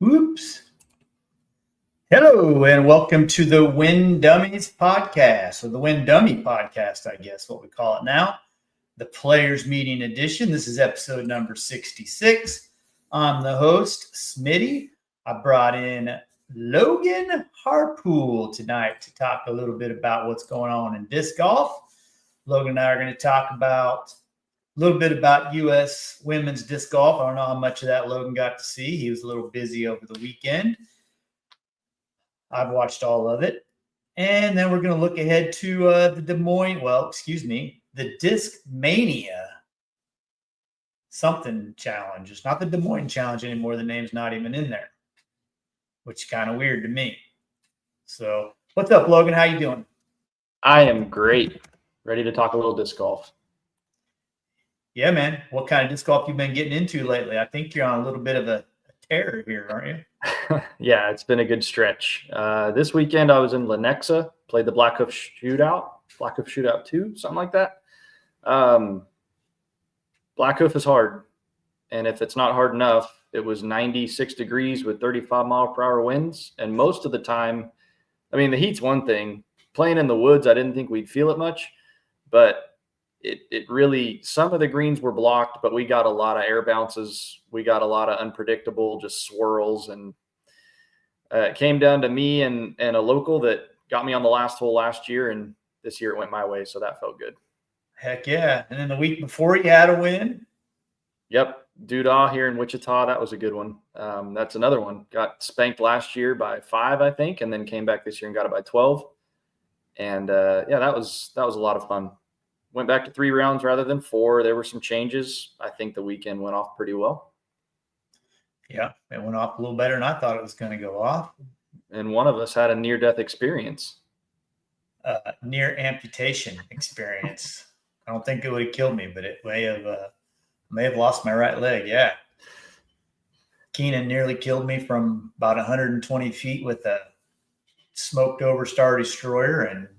Oops. Hello, and welcome to the Win Dummies podcast, or the Win Dummy podcast, I guess what we call it now. The Players Meeting Edition. This is episode number 66. I'm the host, Smitty. I brought in Logan Harpool tonight to talk a little bit about what's going on in disc golf. Logan and I are going to talk about a little bit about U.S. women's disc golf. I don't know how much of that Logan got to see. He was a little busy over the weekend. I've watched all of it. And then we're going to look ahead to the Des Moines, the Disc Mania something challenge. It's not the Des Moines challenge anymore. The name's not even in there, which is kind of weird to me. So what's up, Logan? How you doing? I am great. Ready to talk a little disc golf. Yeah, man. What kind of disc golf you been getting into lately? I think you're on a little bit of a tear here, aren't you? Yeah, it's been a good stretch. This weekend I was in Lenexa, played the Blackhoof Shootout 2, something like that. Blackhoof is hard. And if it's not hard enough, it was 96 degrees with 35-mile-per-hour winds. And most of the time, I mean, the heat's one thing. Playing in the woods, I didn't think we'd feel it much. But it really, some of the greens were blocked, but we got a lot of air bounces. We got a lot of unpredictable just swirls. And it came down to me and a local that got me on the last hole last year. And this year it went my way. So that felt good. Heck yeah. And then the week before you had a win. Yep. Doodah here in Wichita. That was a good one. That's another one. Got spanked last year by 5, I think, and then came back this year and got it by 12. And yeah, that was a lot of fun. Went back to 3 rounds rather than 4. There were some changes. I think the weekend went off pretty well. Yeah, it went off a little better than I thought it was going to go off. And one of us had a near-death experience. Near amputation experience. I don't think it would have killed me, but it may have lost my right leg. Yeah. Keenan nearly killed me from about 120 feet with a smoked over Star Destroyer, and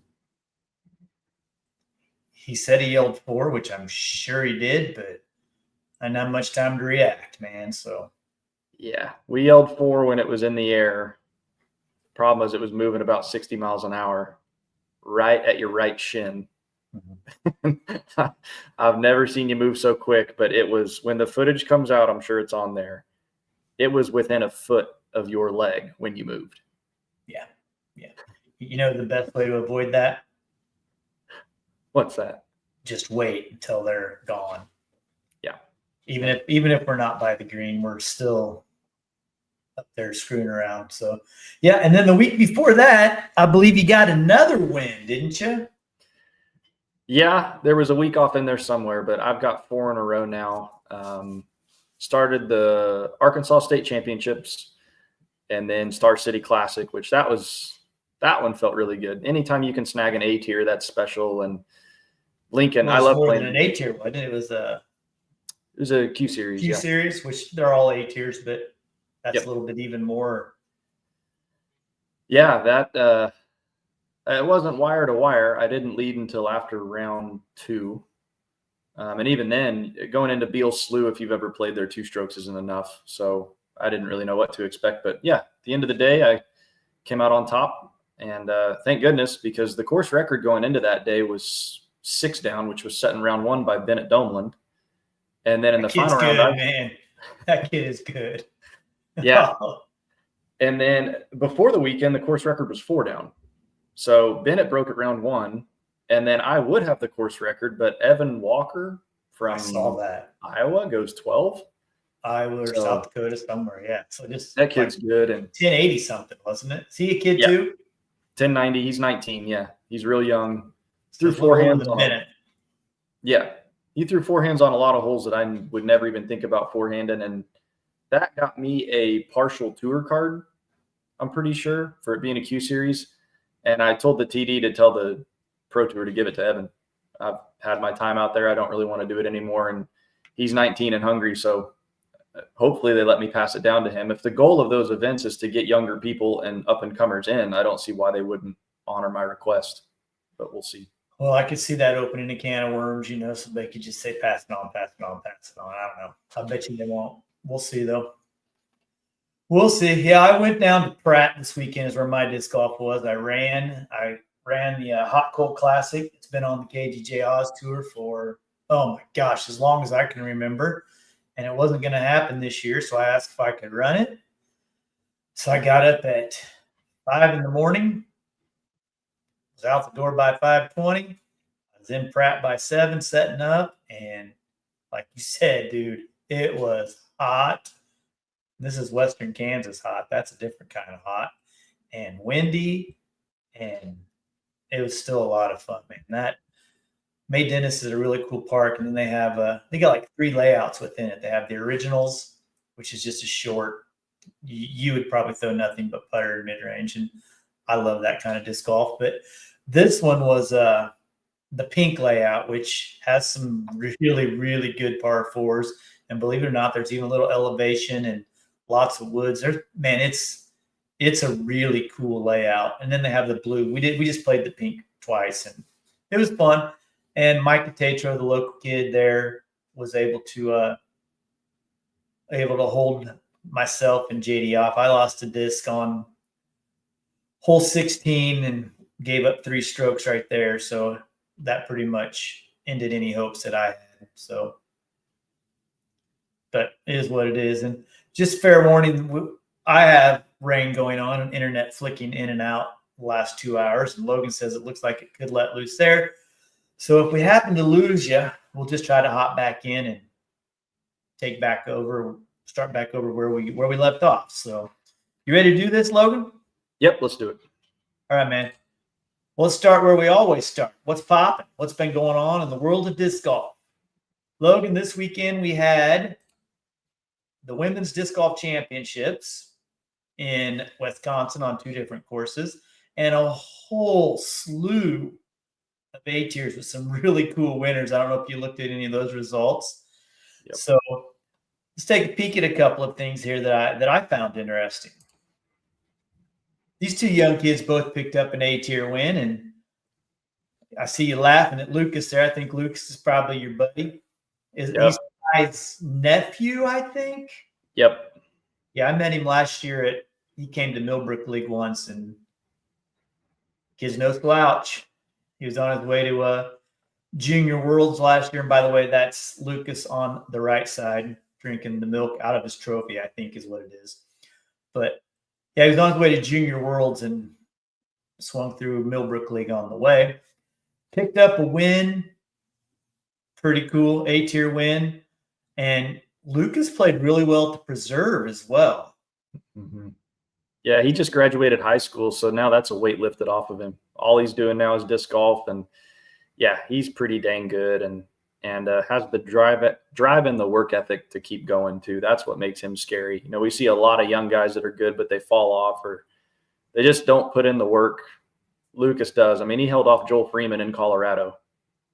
he said he yelled 4, which I'm sure he did, but I didn't have much time to react, man. So yeah, we yelled 4 when it was in the air. Problem was it was moving about 60 miles an hour right at your right shin. Mm-hmm. I've never seen you move so quick, but it was, when the footage comes out, I'm sure it's on there. It was within a foot of your leg when you moved. Yeah. Yeah. You know the best way to avoid that? What's that? Just wait until they're gone. Yeah. Even if we're not by the green, we're still up there screwing around. So yeah. And then the week before that, I believe you got another win, didn't you? Yeah, there was a week off in there somewhere, but I've got 4 in a row now. Started the Arkansas State Championships and then Star City Classic, which that one felt really good. Anytime you can snag an A tier, that's special. And Lincoln, I love playing an A tier, wasn't it? It was a Q series. Q series, which they're all A tiers, but that's yep. A little bit even more. Yeah, that it wasn't wire to wire. I didn't lead until after round 2. And even then, going into Beal Slough, if you've ever played there, 2 strokes isn't enough. So I didn't really know what to expect. But yeah, at the end of the day, I came out on top. And thank goodness, because the course record going into that day was 6 down, which was set in round 1 by Bennett Domeland. And then in the final round, man, that kid is good. Yeah. And then before the weekend, the course record was 4 down. So Bennett broke it round 1. And then I would have the course record, but Evan Walker from Iowa goes 12. Iowa or South Dakota somewhere, yeah. So just that kid's good. And 1080 something, wasn't it? Is he a kid too? 1090. He's 19. Yeah, he's real young. Threw 4 hands on it. Yeah, he threw 4 hands on a lot of holes that I would never even think about forehanding, and that got me a partial tour card. I'm pretty sure for it being a Q series, and I told the TD to tell the Pro Tour to give it to Evan. I've had my time out there. I don't really want to do it anymore, and he's 19 and hungry, so hopefully they let me pass it down to him. If the goal of those events is to get younger people and up-and-comers in, I don't see why they wouldn't honor my request, but we'll see. Well, I could see that opening a can of worms, so they could just say, pass it on, pass it on, pass it on. I don't know. I bet you they won't. We'll see, though. We'll see. Yeah, I went down to Pratt this weekend is where my disc golf was. I ran the Hot Cold Classic. It's been on the KGJ Oz Tour for, oh my gosh, as long as I can remember. And it wasn't going to happen this year, so I asked if I could run it. So I got up at 5 in the morning, was out the door by 5:20. I was in Pratt by 7 setting up. And like you said, dude, it was hot. This is Western Kansas hot. That's a different kind of hot and windy. And it was still a lot of fun, man. That May Dennis is a really cool park. And then they got like 3 layouts within it. They have the originals, which is just a short, you would probably throw nothing but putter and mid-range. And I love that kind of disc golf. But this one was the pink layout, which has some really, really good par fours. And believe it or not, there's even a little elevation and lots of woods. It's a really cool layout. And then they have the blue. We just played the pink twice, and it was fun. And Mike Tatro, the local kid there, was able to hold myself and JD off. I lost a disc on hole 16 and gave up 3 strokes right there. So that pretty much ended any hopes that I had. So, but it is what it is. And just fair warning, I have rain going on and internet flicking in and out the last 2 hours. And Logan says it looks like it could let loose there. So if we happen to lose you, we'll just try to hop back in and start back over where we left off. So you ready to do this, Logan? Yep, let's do it. All right, man. Well, let's start where we always start. What's popping? What's been going on in the world of disc golf? Logan, this weekend we had the Women's Disc Golf Championships in Wisconsin on 2 different courses, and a whole slew of A tiers with some really cool winners. I don't know if you looked at any of those results. Yep. So let's take a peek at a couple of things here that I found interesting. These 2 young kids both picked up an A tier win, and I see you laughing at Lucas there. I think Lucas is probably your buddy. He's guy's nephew, I think. Yep. Yeah, I met him last year he came to Millbrook League once, and kid's no slouch. He was on his way to Junior Worlds last year. And by the way, that's Lucas on the right side drinking the milk out of his trophy, I think is what it is. But yeah, he was on his way to Junior Worlds and swung through Millbrook League on the way. Picked up a win. Pretty cool A-tier win. And Lucas played really well to preserve as well. Mm-hmm. Yeah, he just graduated high school, so now that's a weight lifted off of him. All he's doing now is disc golf, and yeah, he's pretty dang good and has the drive and the work ethic to keep going too. That's what makes him scary. You know, we see a lot of young guys that are good, but they fall off or they just don't put in the work. Lucas does. I mean, he held off Joel Freeman in Colorado.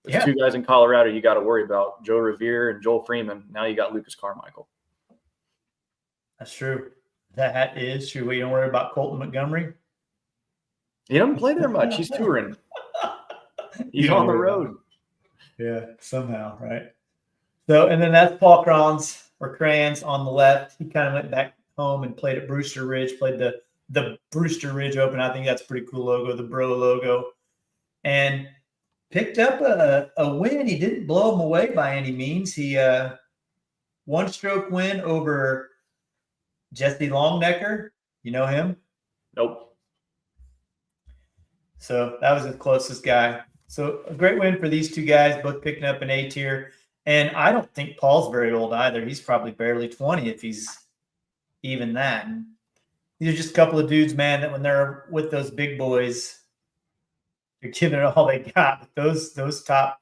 There's 2 guys in Colorado you got to worry about, Joe Revere and Joel Freeman. Now you got Lucas Carmichael. That's true. That is true. You don't worry about Colton Montgomery? He doesn't play there much. He's touring. He's on the road. Yeah, somehow, right? So, and then that's Paul Crayons on the left. He kind of went back home and played at Brewster Ridge, played the Brewster Ridge Open. I think that's a pretty cool logo, the Bro logo. And picked up a win. He didn't blow him away by any means. He 1-stroke win over Jesse Longnecker. You know him? Nope. So that was the closest guy. So a great win for these 2 guys, both picking up an A tier. And I don't think Paul's very old either. He's probably barely 20 if he's even that. And these are just a couple of dudes, man, that when they're with those big boys, they're giving it all they got. But those top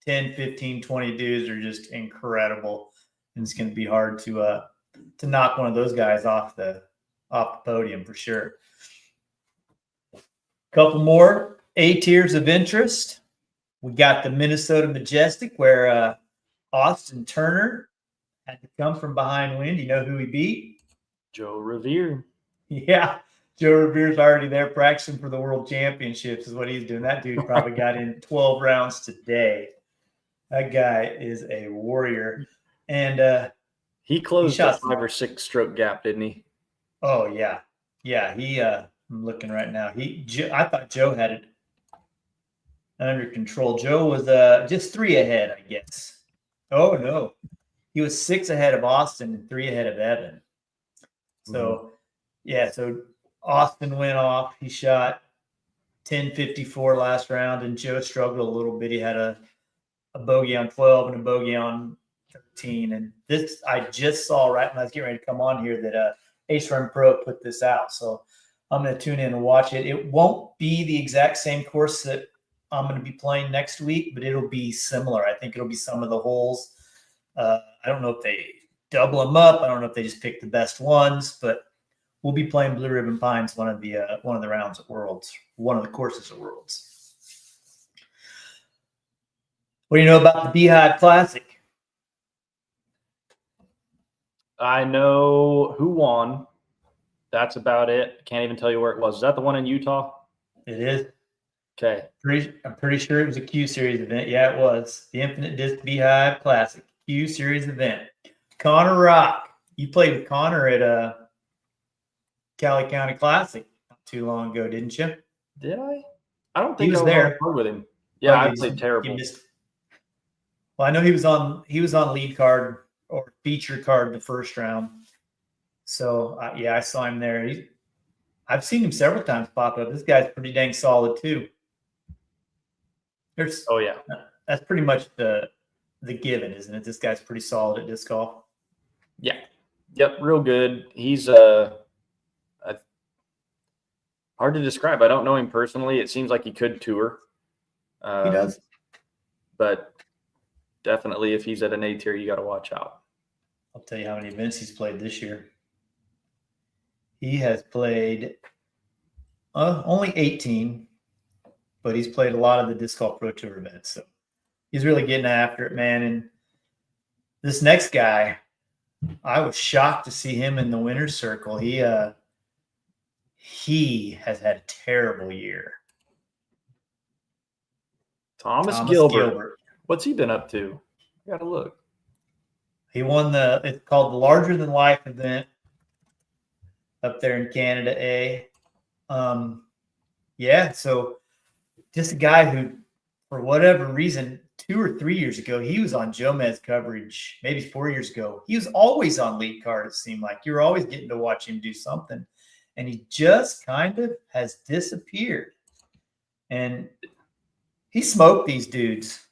10, 15, 20 dudes are just incredible. And it's going to be hard to knock one of those guys off the podium for sure. Couple more A tiers of interest. We got the Minnesota Majestic where Austin Turner had to come from behind wind. You know who he beat? Joe Revere. Yeah. Joe Revere's already there practicing for the World Championships is what he's doing. That dude probably got in 12 rounds today. That guy is a warrior. And he closed a 5 or 6 stroke gap, didn't he? Oh yeah. He I'm looking right now. I thought Joe had it under control. Joe was just 3 ahead, I guess. Oh no. He was 6 ahead of Austin and 3 ahead of Evan. So so Austin went off. He shot 10.54 last round, and Joe struggled a little bit. He had a bogey on 12 and a bogey on 13. And this I just saw right when I was getting ready to come on here that Ace Run Pro put this out. So I'm going to tune in and watch it. It won't be the exact same course that I'm going to be playing next week, but it'll be similar. I think it'll be some of the holes. I don't know if they double them up. I don't know if they just pick the best ones, but we'll be playing Blue Ribbon Pines, one of the rounds at Worlds, one of the courses at Worlds. What do you know about the Beehive Classic? I know who won. That's about it. Can't even tell you where it was. Is that the one in Utah? It is. Okay. I'm pretty sure it was a Q Series event. Yeah, it was. The Infinite Disc Beehive Classic Q Series event. Connor Rock. You played with Connor at Cali County Classic not too long ago, didn't you? Did I? I don't think he was I was there on the board with him. Yeah, I played terrible. Well, I know he was on lead card or feature card the first round. So I saw him there. I've seen him several times pop up. This guy's pretty dang solid too. Oh yeah, that's pretty much the given, isn't it? This guy's pretty solid at disc golf. Yeah, yep, real good. He's hard to describe. I don't know him personally. It seems like he could tour. He does, but definitely if he's at an A tier, you got to watch out. I'll tell you how many events he's played this year. He has played only 18, but he's played a lot of the Disc Golf Pro Tour events. So he's really getting after it, man. And this next guy, I was shocked to see him in the winner's circle. He has had a terrible year. Thomas Gilbert. What's he been up to? I got to look. He won it's called the Larger Than Life event up there in Canada A. So just a guy who, for whatever reason, 2 or 3 years ago, he was on Jomez coverage, maybe 4 years ago. He was always on lead card, it seemed like. You were always getting to watch him do something. And he just kind of has disappeared. And he smoked these dudes.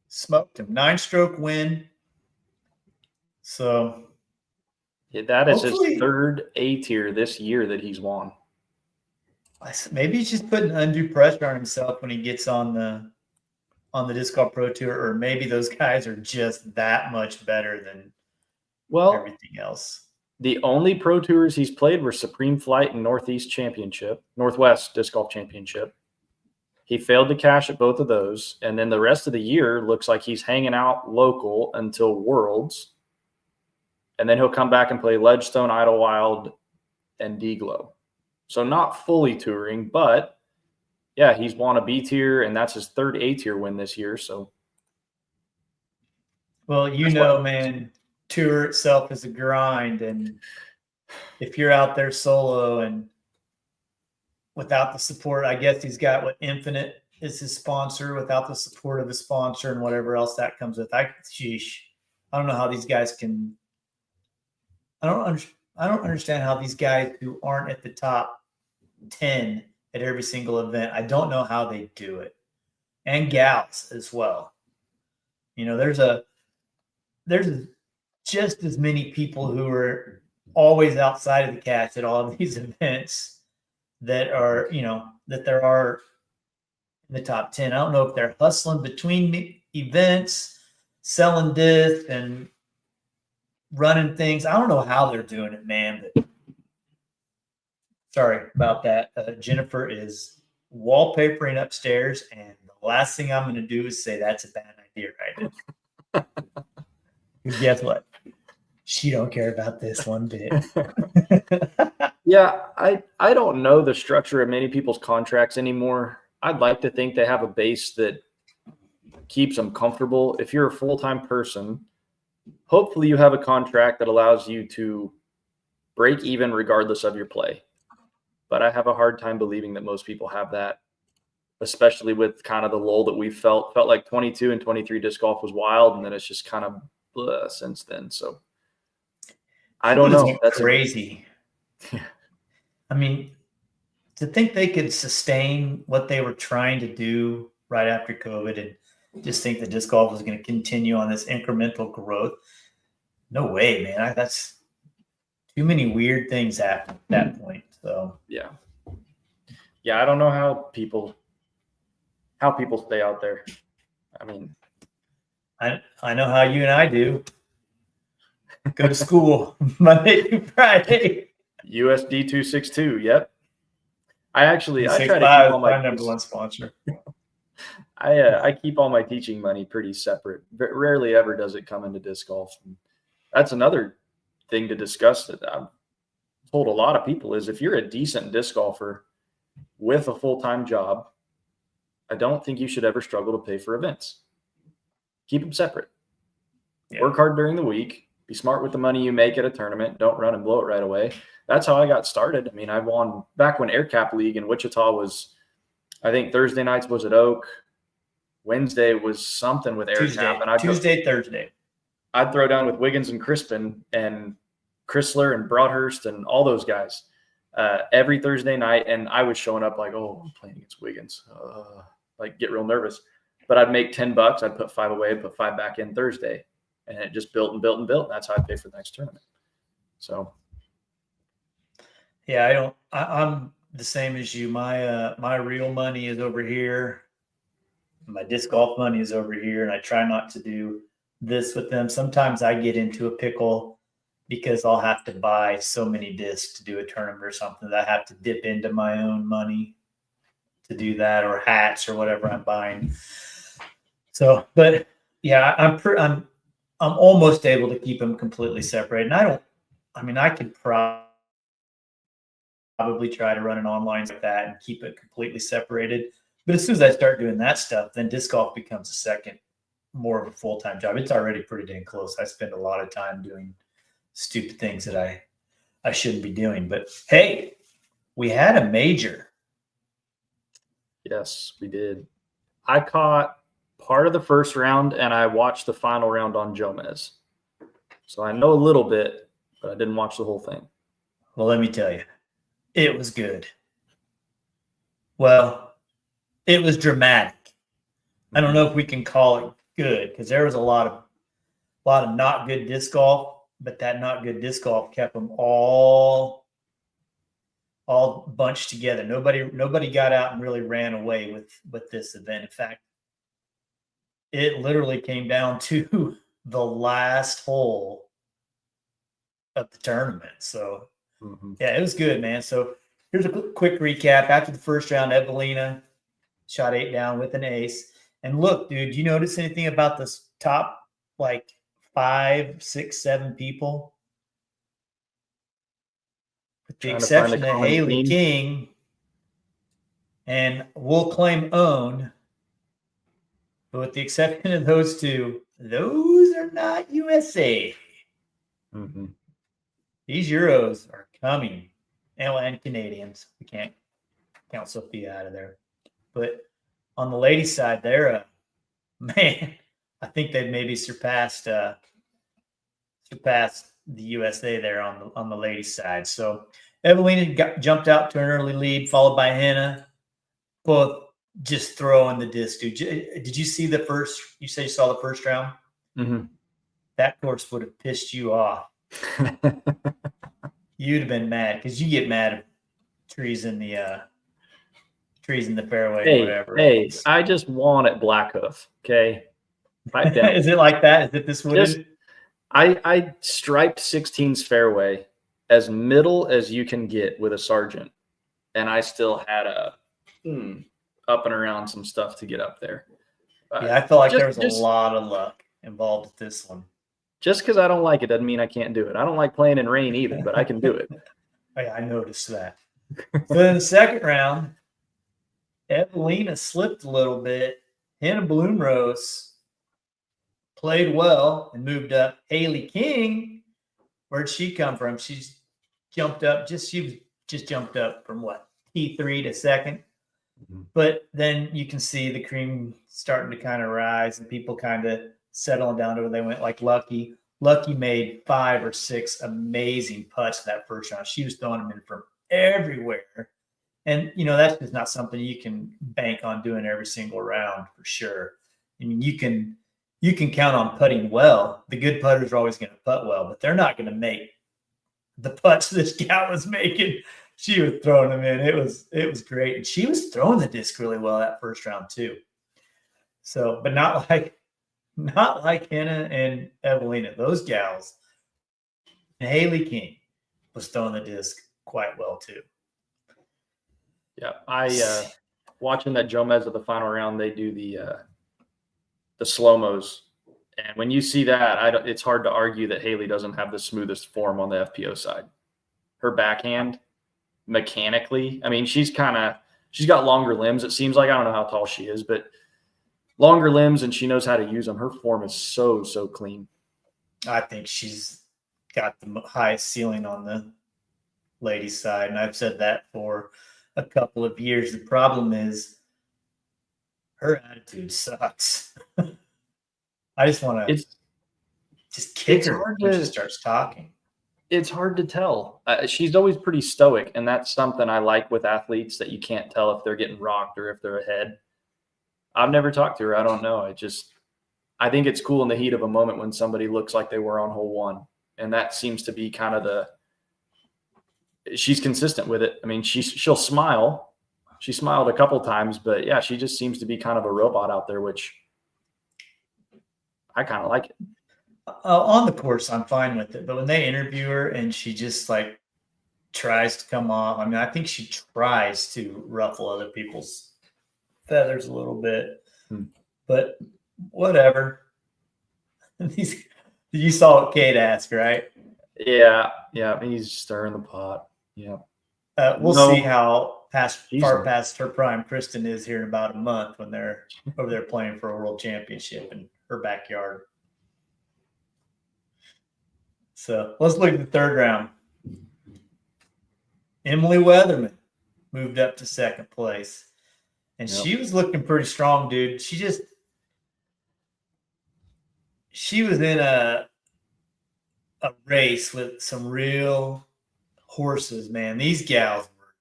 Smoked him. 9-stroke win. So yeah, that is his third A tier this year that he's won. Maybe he's just putting undue pressure on himself when he gets on the Disc Golf Pro Tour, or maybe those guys are just that much better than everything else. The only Pro Tours he's played were Supreme Flight and Northwest Disc Golf Championship. He failed to cash at both of those, and then the rest of the year looks like he's hanging out local until Worlds, and then he'll come back and play Ledgestone, Idlewild, and D-Glow. So not fully touring, but yeah, he's won a B tier, and that's his third A tier win this year. So, well, man, tour itself is a grind, and if you're out there solo and without the support, I guess he's got Infinite is his sponsor. Without the support of the sponsor and whatever else that comes with, I don't know how these guys can. I don't understand how these guys who aren't at the top 10 at every single event, I don't know how they do it. And gals as well. There's just as many people who are always outside of the catch at all of these events that are, that there are in the top 10. I don't know if they're hustling between events, selling discs and running things. I don't know how they're doing it, man. But sorry about that. Jennifer is wallpapering upstairs, and the last thing I'm going to do is say that's a bad idea right now. Guess what? She don't care about this one bit. Yeah, I don't know the structure of many people's contracts anymore. I'd like to think they have a base that keeps them comfortable. If you're a full-time person, hopefully you have a contract that allows you to break even regardless of your play. But I have a hard time believing that most people have that, especially with kind of the lull that we felt like 22 and 23 disc golf was wild. And then it's just kind of blah since then. So I don't know. That's crazy. I mean, to think they could sustain what they were trying to do right after COVID and just think that disc golf was going to continue on this incremental growth. No way, man. That's too many weird things happened at that point. So yeah. I don't know how people stay out there. I mean, I know how you and I do. Go to school Monday through Friday. USD 262. Yep. I try to keep all my number one sponsor. I keep all my teaching money pretty separate. Rarely ever does it come into disc golf. And that's another thing to discuss that I've told a lot of people is if you're a decent disc golfer with a full-time job, I don't think you should ever struggle to pay for events. Keep them separate. Yeah. Work hard during the week. Be smart with the money you make at a tournament. Don't run and blow it right away. That's how I got started. I mean, I won back when AirCap League in Wichita was, I think Thursday nights was at Oak. Wednesday was something with AirCap. Thursday. I'd throw down with Wiggins and Crispin and Chrysler and Broadhurst and all those guys every Thursday night. And I was showing up like, oh, I'm playing against Wiggins. Like get real nervous. But I'd make $10. I'd put 5 away, put 5 back in Thursday. And it just built and built and built. And that's how I'd pay for the next tournament. So. Yeah, I'm the same as you. My real money is over here. My disc golf money is over here. And I try not to do this with them. Sometimes I get into a pickle because I'll have to buy so many discs to do a tournament or something that I have to dip into my own money to do that, or hats or whatever I'm buying. So, but yeah, I'm almost able to keep them completely separated. And I could probably try to run an online like that and keep it completely separated. But as soon as I start doing that stuff, then disc golf becomes a second, more of a full-time job. It's already pretty dang close. I spend a lot of time doing stupid things that I shouldn't be doing. But hey, we had a major. Yes, we did. I caught part of the first round and I watched the final round on Jomez. So I know a little bit, but I didn't watch the whole thing. Well, let me tell you, it was good. Well, it was dramatic. I don't know if we can call it good because there was a lot of not good disc golf, but that not good disc golf kept them all bunched together. Nobody got out and really ran away with this event. In fact, it literally came down to the last hole of the tournament. So yeah, it was good, man. So here's a quick recap. After the first round, Evelina shot 8 down with an ace. And look, dude, you notice anything about this top like 5, 6, 7 people? With the exception of Haley King and Will Claim Own. But with the exception of those two, those are not USA. Mm-hmm. These Euros are coming. And Canadians. We can't count Sophia out of there. But on the ladies' side, they're man, I think they've maybe surpassed the USA there on the ladies' side. So Evelina jumped out to an early lead, followed by Hannah. Both just throwing the disc, dude. Did you see the first? You say you saw the first round? Mm-hmm. That course would have pissed you off. You'd have been mad because you get mad at trees in the fairway or whatever. Hey, I just won at Blackhoof. Okay. Is it like that? Is it this wooded? I striped 16's fairway as middle as you can get with a Sargent. And I still had up and around some stuff to get up there. Yeah, I feel like there was a lot of luck involved with this one. Just because I don't like it doesn't mean I can't do it. I don't like playing in rain either, but I can do it. Yeah, I noticed that. So in the second round, Evelina slipped a little bit. Hannah Bloomrose played well and moved up. Haley King, where'd she come from? She's jumped up. She was just jumped up from what, T3 to second. Mm-hmm. But then you can see the cream starting to kind of rise and people kind of settling down to where they went, like Lucky. Lucky made 5 or 6 amazing putts that first round. She was throwing them in from everywhere. And, that's just not something you can bank on doing every single round for sure. I mean, you can count on putting well. The good putters are always going to putt well, but they're not going to make the putts this gal was making. She was throwing them in. It was great. And she was throwing the disc really well that first round too. So, but not like Hannah and Evelina. Those gals. And Haley King was throwing the disc quite well too. Yeah, I watching that Jomez of the final round. They do the slow-mos, and when you see that, it's hard to argue that Haley doesn't have the smoothest form on the FPO side. Her backhand, mechanically, I mean, she's got longer limbs. It seems like, I don't know how tall she is, but longer limbs, and she knows how to use them. Her form is so clean. I think she's got the highest ceiling on the ladies' side, and I've said that for a couple of years. The problem is her attitude sucks. I just want to just kick her when she starts talking. It's hard to tell. She's always pretty stoic, and that's something I like with athletes, that you can't tell if they're getting rocked or if they're ahead. I've never talked to her. I don't know. I think it's cool in the heat of a moment when somebody looks like they were on hole one, and that seems to be kind of she's consistent with it. I mean, she'll smile. She smiled a couple times, but yeah, she just seems to be kind of a robot out there, which I kind of like it. On the course, I'm fine with it, but when they interview her and she just like tries to come off, I mean, I think she tries to ruffle other people's feathers a little bit, but whatever. You saw what Kate asked, right? Yeah, he's stirring the pot. Yeah. We'll see how far past her prime Kristen is here in about a month when they're over there playing for a world championship in her backyard. So let's look at the third round. Emily Weatherman moved up to second place. And she was looking pretty strong, dude. She was in a race with some real horses, man. These gals were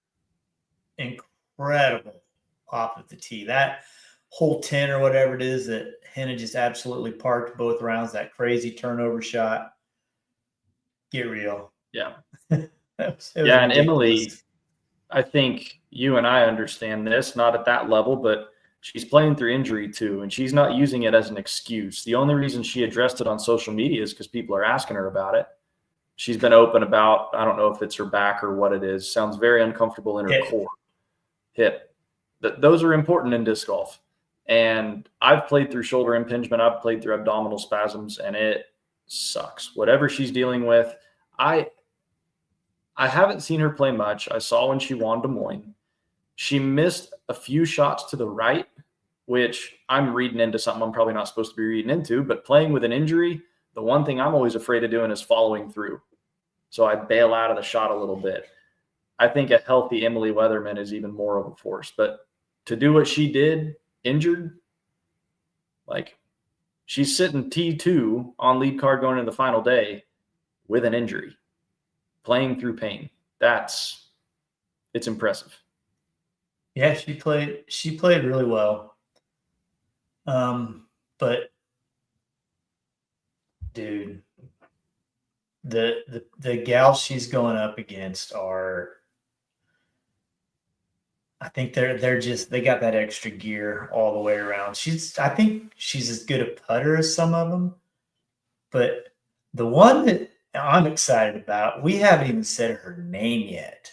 incredible off of the tee. That hole 10 or whatever it is that Hannah just absolutely parked both rounds, that crazy turnover shot. Get real. Yeah. it was and ridiculous. Emily, I think you and I understand this, not at that level, but she's playing through injury too, and she's not using it as an excuse. The only reason she addressed it on social media is because people are asking her about it. She's been open about, I don't know if it's her back or what it is. Sounds very uncomfortable in her core. Hip. Those are important in disc golf. And I've played through shoulder impingement. I've played through abdominal spasms, and it sucks. Whatever she's dealing with, I haven't seen her play much. I saw when she won Des Moines. She missed a few shots to the right, which I'm reading into something I'm probably not supposed to be reading into, but playing with an injury, the one thing I'm always afraid of doing is following through. So I bail out of the shot a little bit. I think a healthy Emily Weatherman is even more of a force, but to do what she did, injured, like she's sitting T2 on lead card going into the final day with an injury, playing through pain. It's impressive. Yeah, she played really well. But dude, the gals she's going up against are, I think they got that extra gear all the way around. I think she's as good a putter as some of them, but the one that I'm excited about, we haven't even said her name yet.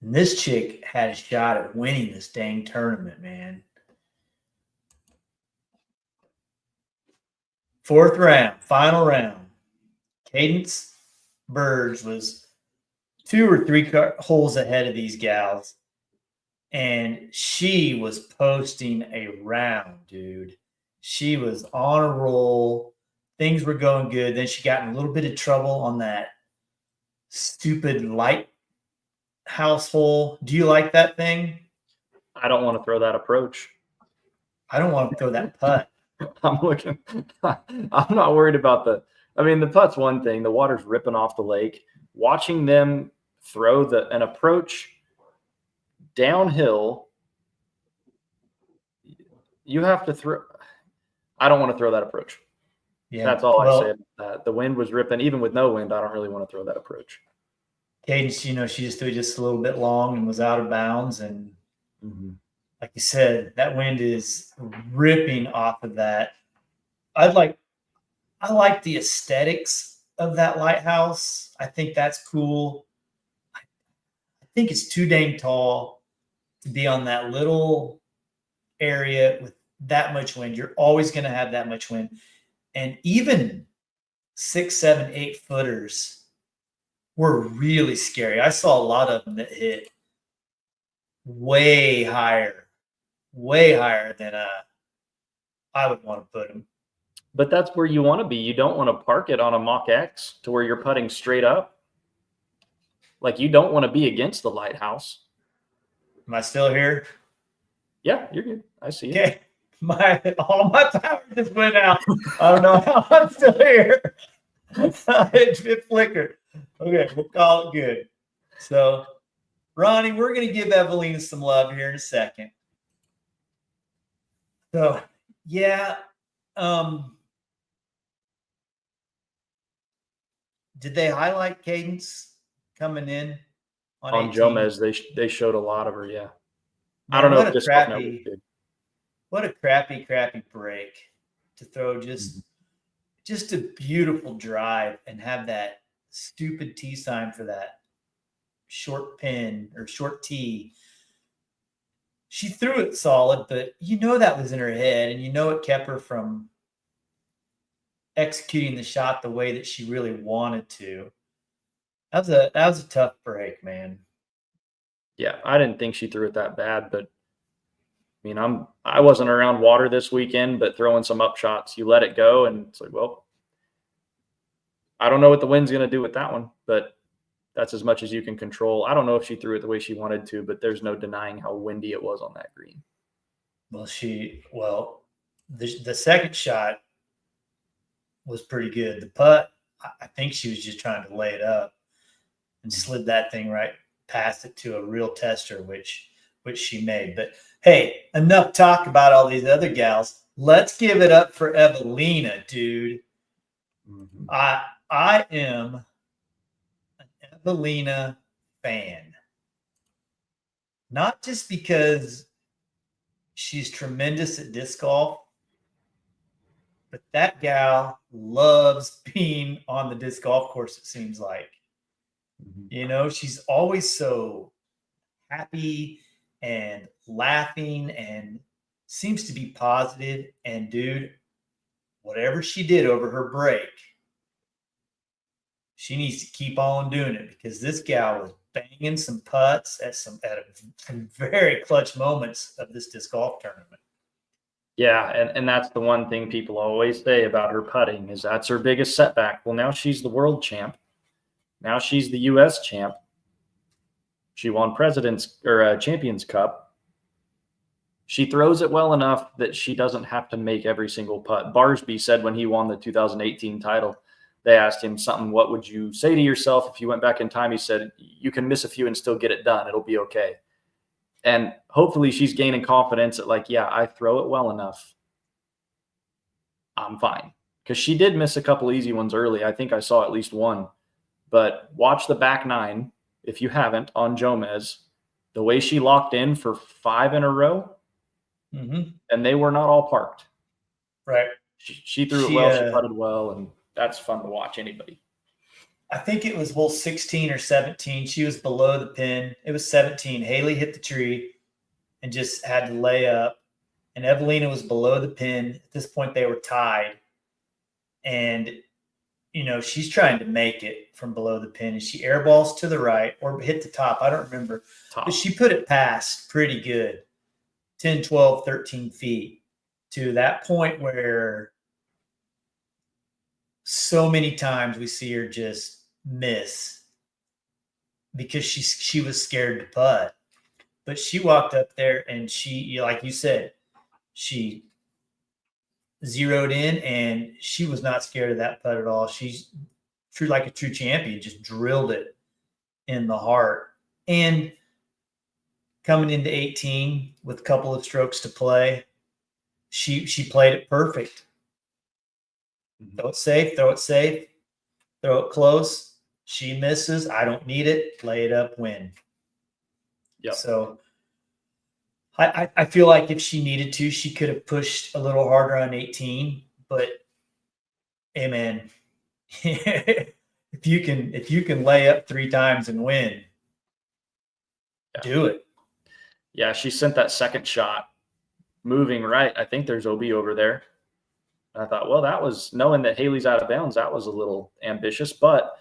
And this chick had a shot at winning this dang tournament, man. Fourth round, final round. Cadence Burge was 2 or 3 holes ahead of these gals, and she was posting a round, dude. She was on a roll. Things were going good. Then she got in a little bit of trouble on that stupid lighthouse hole. Do you like that thing? I don't want to throw that approach. I don't want to throw that putt. I'm not worried about the putt's one thing. The water's ripping off the lake. Watching them throw an approach downhill, you have to throw. I don't want to throw that approach. Yeah, that's all I say about that. The wind was ripping. Even with no wind, I don't really want to throw that approach. Cadence, she just threw just a little bit long and was out of bounds. And like you said, that wind is ripping off of that. I like the aesthetics of that lighthouse. I think that's cool. I think it's too dang tall to be on that little area with that much wind. You're always going to have that much wind. And even 6, 7, 8 footers were really scary. I saw a lot of them that hit way higher than I would want to put them. But that's where you want to be. You don't want to park it on a Mach X to where you're putting straight up. Like, you don't want to be against the lighthouse. Am I still here? Yeah, you're good. I see you. Okay. All my power just went out. I don't know how I'm still here. It flickered. Okay, we'll call it good. So, Ronnie, we're going to give Evelina some love here in a second. So, yeah. Did they highlight Cadence coming in on Jomez? They showed a lot of her. Yeah. Man, I don't know if this did. What a crappy break to throw just a beautiful drive and have that stupid T sign for that short pin or short tee. She threw it solid, but that was in her head, and it kept her from executing the shot the way that she really wanted to. That was a tough break, man. Yeah, I didn't think she threw it that bad, but I wasn't around water this weekend, but throwing some up shots, you let it go, and it's like, well, I don't know what the wind's going to do with that one, but that's as much as you can control. I don't know if she threw it the way she wanted to, but there's no denying how windy it was on that green. Well, the second shot was pretty good. The putt, I think she was just trying to lay it up and slid that thing right past it to a real tester, which she made. But hey, enough talk about all these other gals. Let's give it up for Evelina, dude. Mm-hmm. I am an Evelina fan. Not just because she's tremendous at disc golf, but that gal loves being on the disc golf course, it seems like. Mm-hmm. She's always so happy and laughing and seems to be positive. And dude, whatever she did over her break, she needs to keep on doing it, because this gal was banging some putts at some very clutch moments of this disc golf tournament. Yeah, and that's the one thing people always say about her putting, is that's her biggest setback. Well, now she's the world champ. Now she's the U.S. champ. She won Champions Cup. She throws it well enough that she doesn't have to make every single putt. Barsby said when he won the 2018 title, they asked him something, what would you say to yourself if you went back in time? He said, you can miss a few and still get it done. It'll be okay. And hopefully she's gaining confidence that, like, yeah, I throw it well enough, I'm fine. Because she did miss a couple easy ones early. I think I saw at least one. But watch the back nine, if you haven't, on Jomez. The way she locked in for 5 in a row, and they were not all parked. Right. She threw it well. She putted well, and that's fun to watch anybody. I think it was hole 16 or 17. She was below the pin. It was 17. Haley hit the tree and just had to lay up. And Evelina was below the pin. At this point, they were tied. And, she's trying to make it from below the pin. And she airballs to the right or hit the top. I don't remember. Top. But she put it past pretty good. 10, 12, 13 feet to that point where so many times we see her just miss. because she was scared to putt. But she walked up there and she, like you said, she zeroed in and she was not scared of that putt at all. She's true like a true champion, just drilled it in the heart. And coming into 18 with a couple of strokes to play, she played it perfect. Throw it safe, throw it close. She misses. I don't need it. Lay it up, win. Yep. So I feel like if she needed to, she could have pushed a little harder on 18. But hey, man, if you can lay up 3 times and win, do it. Yeah, she sent that second shot moving right. I think there's OB over there. And I thought, well, that was knowing that Haley's out of bounds. That was a little ambitious, but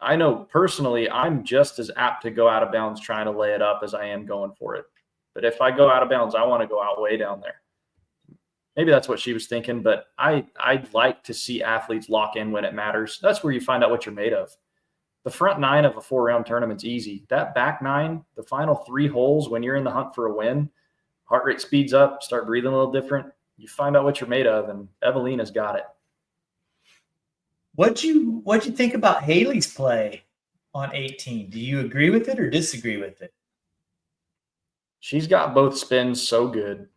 I know personally, I'm just as apt to go out of bounds trying to lay it up as I am going for it. But if I go out of bounds, I want to go out way down there. Maybe that's what she was thinking, but I'd like to see athletes lock in when it matters. That's where you find out what you're made of. The front 9 of a 4-round tournament's easy. That back 9, the final 3 holes, when you're in the hunt for a win, heart rate speeds up, start breathing a little different. You find out what you're made of, and Evelina's got it. What'd you think about Haley's play on 18? Do you agree with it or disagree with it? She's got both spins so good.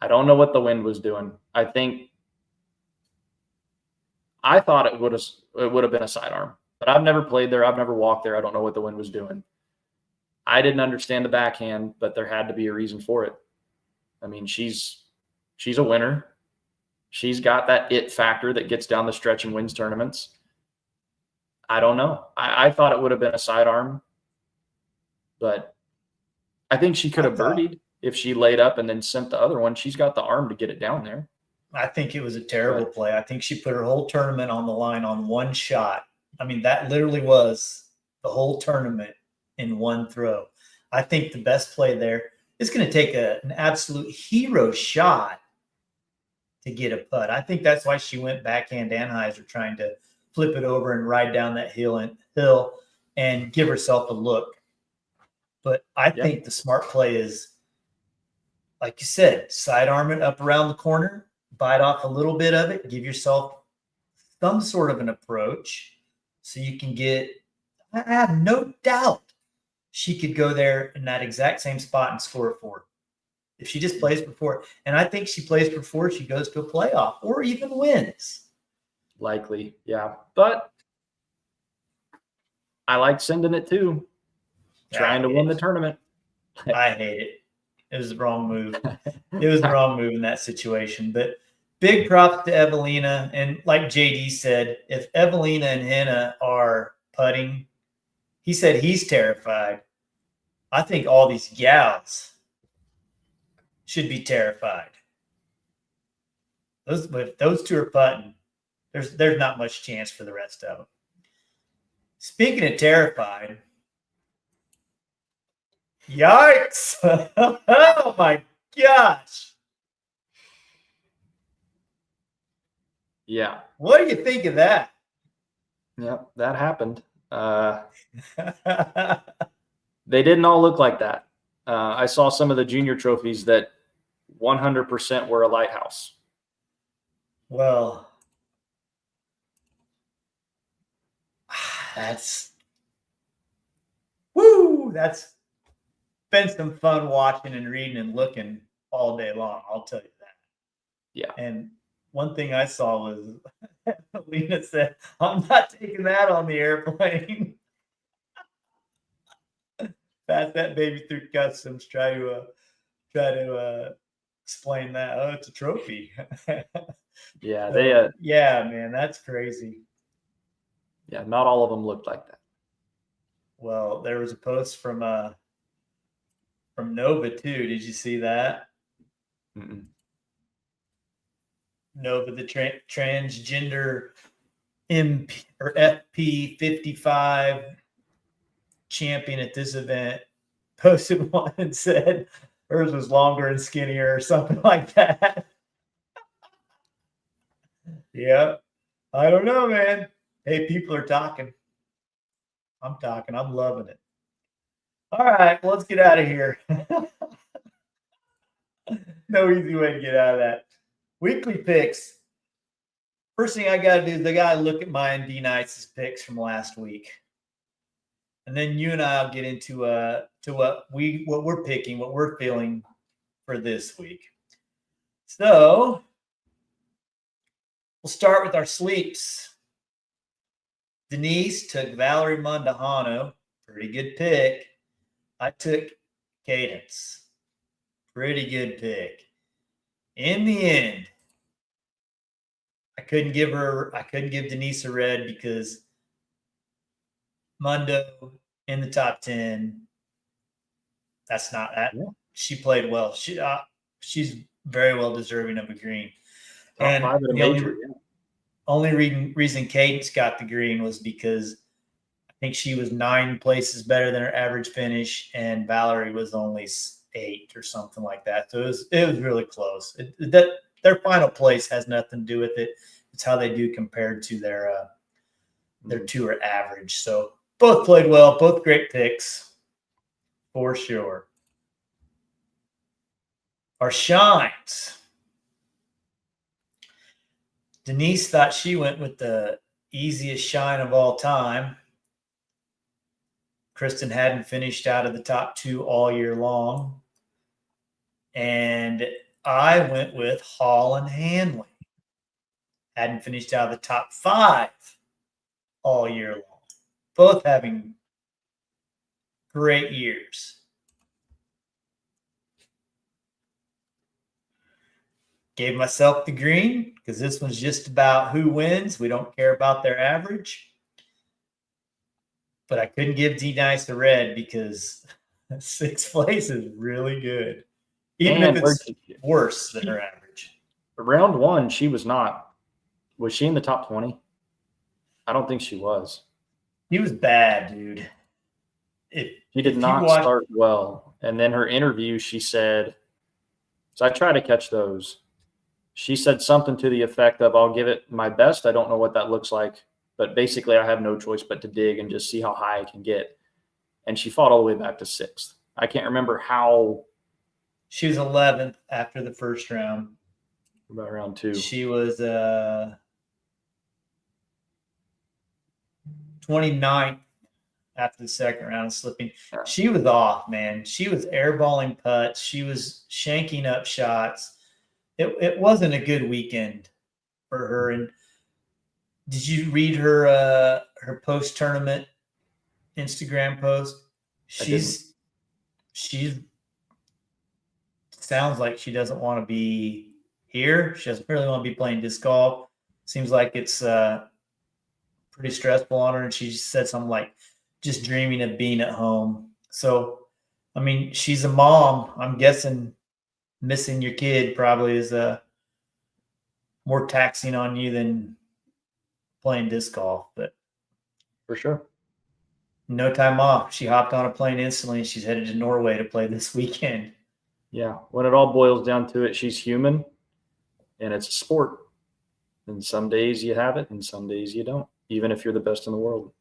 I don't know what the wind was doing. I thought it would have been a sidearm, but I've never played there. I've never walked there. I don't know what the wind was doing. I didn't understand the backhand, but there had to be a reason for it. I mean, she's a winner. She's got that it factor that gets down the stretch and wins tournaments. I don't know. I thought it would have been a sidearm, but I think she could have birdied if she laid up and then sent the other one. She's got the arm to get it down there. I think it was a terrible play. I think she put her whole tournament on the line on one shot. I mean, that literally was the whole tournament in one throw. I think the best play there is going to take an absolute hero shot to get a putt. I think that's why she went backhand anhyzer, trying to flip it over and ride down that hill and give herself a look. But I think the smart play is, like you said, sidearm it up around the corner, bite off a little bit of it, give yourself some sort of an approach so you can get – I have no doubt she could go there in that exact same spot and score it for her if she just plays before. And I think she plays before she goes to a playoff or even wins. Likely, yeah. But I like sending it too. Trying to win the tournament. I hate it. It was the wrong move. It was the wrong move in that situation. But big props to Evelina. And like JD said, if Evelina and Hannah are putting, he said he's terrified. I think all these gals should be terrified. If those 2 are putting, there's not much chance for the rest of them. Speaking of terrified, yikes! Oh my gosh! Yeah. What do you think of that? Yep, that happened. They didn't all look like that. I saw some of the junior trophies that 100% were a lighthouse. Well, that's been some fun watching and reading and looking all day long. I'll tell you that. Yeah. And one thing I saw was Lena said, "I'm not taking that on the airplane." Pass that baby through customs. Try to explain that. Oh, it's a trophy. Yeah, so, yeah, man, that's crazy. Yeah, not all of them looked like that. Well, there was a post from Nova too. Did you see that? Mm-mm. Nova, the transgender MP or FP 55 champion at this event, posted one and said hers was longer and skinnier or something like that. Yeah, I don't know, man. Hey, people are talking. I'm talking. I'm loving it. All right, well, let's get out of here. No easy way to get out of that. Weekly picks. First thing I got to do is I got to look at my and D Nice's picks from last week, and then you and I'll get into what we're picking, what we're feeling for this week. So we'll start with our sleeps. Denise took Valerie Mondahano, pretty good pick. I took Cadence, pretty good pick. In the end, I couldn't give Denise a red because Mundo in the top 10. That's not that. Yeah. She played well. She's very well deserving of a green. And the only reason Cadence got the green was because I think she was 9 places better than her average finish, and Valerie was only 8 or something like that. So it was really close. Their final place has nothing to do with it. It's how they do compared to their tour average. So both played well, both great picks for sure. Our shines. Denise thought she went with the easiest shine of all time. Kristen hadn't finished out of the top 2 all year long. And I went with Hall and Hanley. Hadn't finished out of the top 5 all year long. Both having great years. Gave myself the green because this one's just about who wins. We don't care about their average. But I couldn't give D-Nice the red because 6th place is really good. Even if it's worse than her average. Round 1, she was not. Was she in the top 20? I don't think she was. He was bad, dude. She did not start well. And then her interview, she said, so I try to catch those. She said something to the effect of, I'll give it my best. I don't know what that looks like. But basically, I have no choice but to dig and just see how high I can get. And she fought all the way back to 6th. I can't remember how. She was 11th after the first round. About round 2. She was 29th after the second round of slipping. Yeah. She was off, man. She was airballing putts. She was shanking up shots. It wasn't a good weekend for her. And did you read her post-tournament Instagram post? She's sounds like she doesn't want to be here. She doesn't really want to be playing disc golf. Seems like it's pretty stressful on her. And she said something like just dreaming of being at home. So, I mean, she's a mom. I'm guessing missing your kid probably is more taxing on you than playing disc golf. But for sure. No time off. She hopped on a plane instantly and she's headed to Norway to play this weekend. Yeah. When it all boils down to it, she's human and it's a sport. And some days you have it and some days you don't, even if you're the best in the world.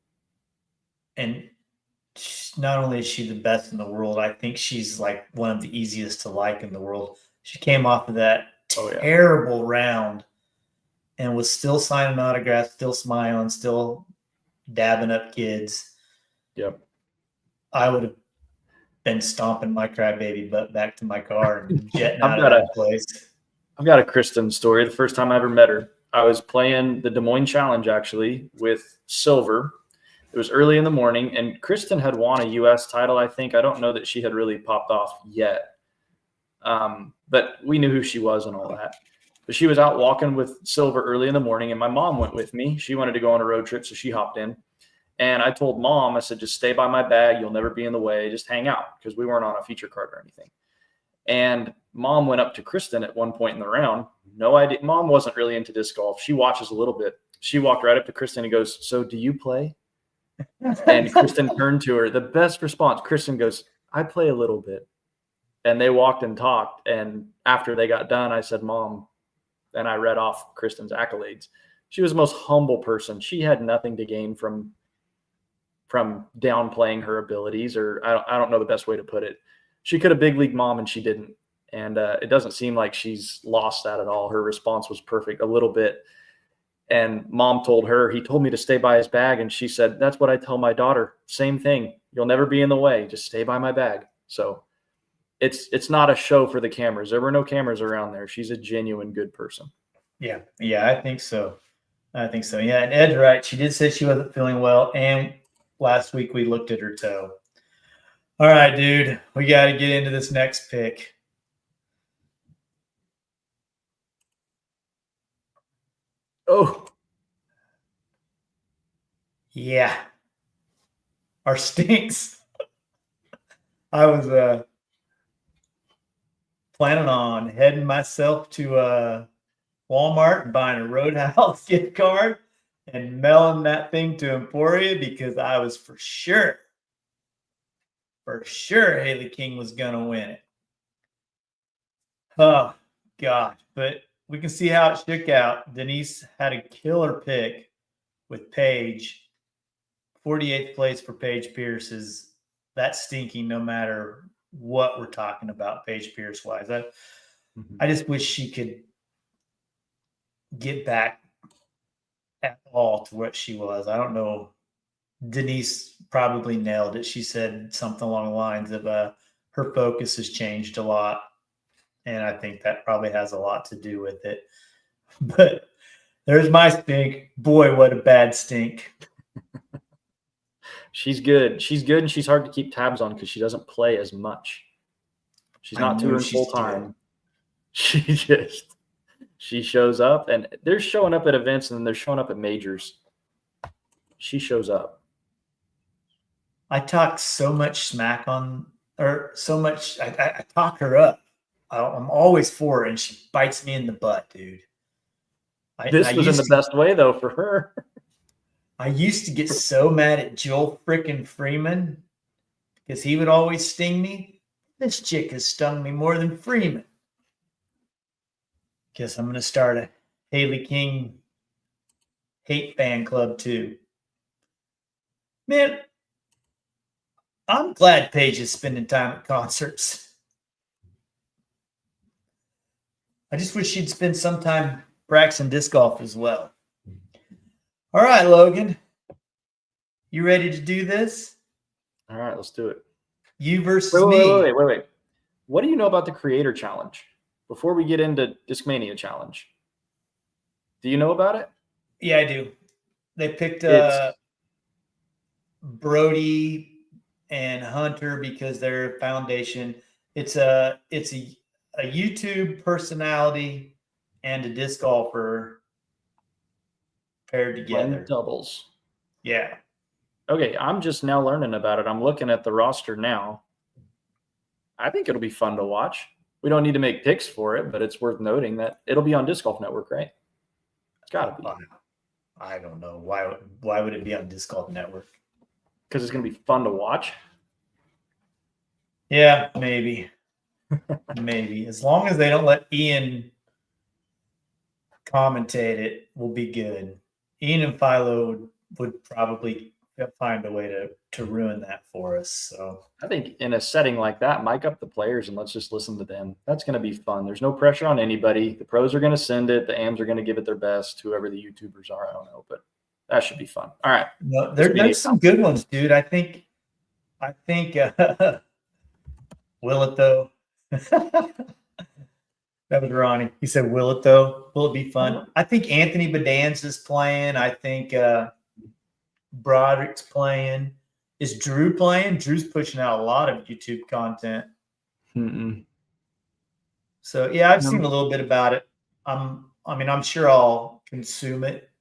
And not only is she the best in the world, I think she's like one of the easiest to like in the world. She came off of that terrible round and was still signing autographs, still smiling, still dabbing up kids. Yep. I would have been stomping my crybaby butt back to my car and jetting out of that place. I've got a Kristen story. The first time I ever met her, I was playing the Des Moines Challenge actually with Silver. It was early in the morning, and Kristen had won a U.S. title, I think. I don't know that she had really popped off yet. But we knew who she was and all that. But she was out walking with Silver early in the morning, and my mom went with me. She wanted to go on a road trip, so she hopped in. And I told Mom, I said, just stay by my bag. You'll never be in the way. Just hang out, because we weren't on a feature card or anything. And Mom went up to Kristen at one point in the round. No idea. Mom wasn't really into disc golf. She watches a little bit. She walked right up to Kristen and goes, so do you play? And Kristen turned to her. The best response, Kristen goes, I play a little bit. And they walked and talked. And after they got done, I said, Mom, and I read off Kristen's accolades. She was the most humble person. She had nothing to gain from from downplaying her abilities, or I don't know the best way to put it. She could have big league mom and she didn't. And it doesn't seem like she's lost that at all. Her response was perfect a little bit. And mom told her, he told me to stay by his bag. And she said, that's what I tell my daughter. Same thing. You'll never be in the way. Just stay by my bag. So it's not a show for the cameras. There were no cameras around there. She's a genuine good person. Yeah. Yeah, I think so. Yeah. And Ed's right. She did say she wasn't feeling well. And last week we looked at her toe. All right, dude. We got to get into this next pick. Oh. Yeah. Our stinks. I was planning on heading myself to Walmart and buying a Roadhouse gift card and mailing that thing to Emporia because I was for sure Haley King was going to win it. Oh, God. But we can see how it shook out. Denise had a killer pick with Paige. 48th place for Paige Pierce is that stinking no matter what we're talking about Paige Pierce wise. I just wish she could get back at all to what she was. I don't know. Denise probably nailed it. She said something along the lines of her focus has changed a lot. And I think that probably has a lot to do with it. But there's my stink. Boy, what a bad stink. She's good. She's good, and she's hard to keep tabs on because she doesn't play as much. She's not touring full time. She shows up, and they're showing up at events, and then they're showing up at majors. She shows up. I talk so much smack on, or so much. I talk her up. I'm always for her, and she bites me in the butt, dude. This was in the best way, though, for her. I used to get so mad at Joel frickin' Freeman because he would always sting me. This chick has stung me more than Freeman. Guess I'm going to start a Haley King hate fan club too. Man, I'm glad Paige is spending time at concerts. I just wish she'd spend some time practicing disc golf as well. All right, Logan. You ready to do this? All right, let's do it. You versus me. Wait. What do you know about the Creator Challenge? Before we get into Discmania Challenge, do you know about it? Yeah, I do. They picked Brody and Hunter because they're a foundation. It's a YouTube personality and a disc golfer paired together. Doubles. Yeah. Okay, I'm just now learning about it. I'm looking at the roster now. I think it'll be fun to watch. We don't need to make picks for it, but it's worth noting that it'll be on Disc Golf Network, right? It's got to be. I don't know. Why would it be on Disc Golf Network? Because it's going to be fun to watch. Yeah, maybe. Maybe. As long as they don't let Ian commentate it, we'll be good. Ian and Philo would probably find a way to ruin that for us. So I think in a setting like that, mic up the players and let's just listen to them. That's going to be fun. There's no pressure on anybody. The pros are going to send it. The AMs are going to give it their best. Whoever the YouTubers are, I don't know, but that should be fun. All right. No, there's some good ones, dude. I think will it though? That was Ronnie. He said, will it though? Will it be fun? I think Anthony Bedans is playing. I think Broderick's playing. Is Drew playing? Drew's pushing out a lot of YouTube content. So yeah, I've seen a little bit about it. I'm sure I'll consume it,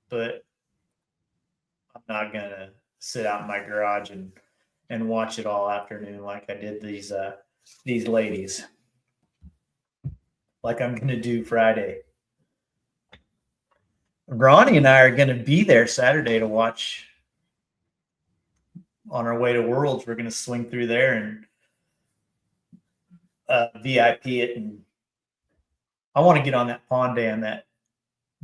but I'm not gonna sit out in my garage and watch it all afternoon like I did these ladies. Like I'm gonna do Friday. Ronnie and I are gonna be there Saturday to watch. On our way to Worlds, we're gonna swing through there and VIP it, and I want to get on that pond dam that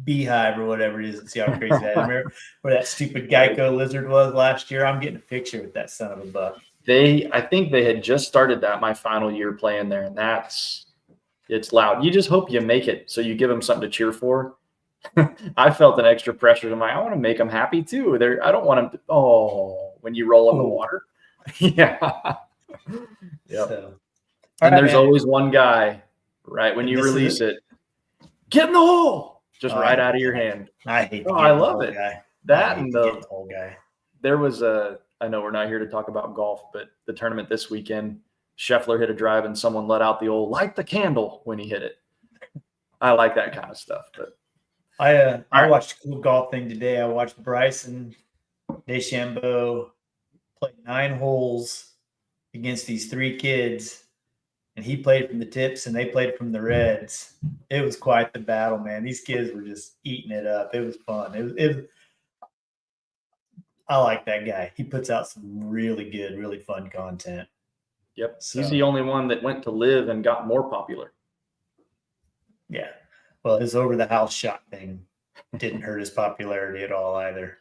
beehive or whatever it is and see how crazy that is. Remember where that stupid Geico lizard was last year? I'm getting a picture with that son of a buck. I think they had just started that my final year playing there, and it's loud. You just hope you make it, so you give them something to cheer for. I felt an extra pressure. I'm like, I want to make them happy too. I don't want them to, when you roll in the water. Yeah. Yep. So, and there's always one guy, right when you release it, get in the hole, just right out of your hand. I hate I love it. Guy. That and the whole guy. There was I know we're not here to talk about golf, but the tournament this weekend, Scheffler hit a drive and someone let out the old light the candle when he hit it. I like that kind of stuff. But I watched a cool golf thing today. I watched Bryson DeChambeau play 9 holes against these 3 kids, and he played from the tips and they played from the reds. It was quite the battle, man. These kids were just eating it up. It was fun. I like that guy. He puts out some really good, really fun content. Yep. So, he's the only one that went to live and got more popular. Yeah. Well, his over the house shot thing didn't hurt his popularity at all either.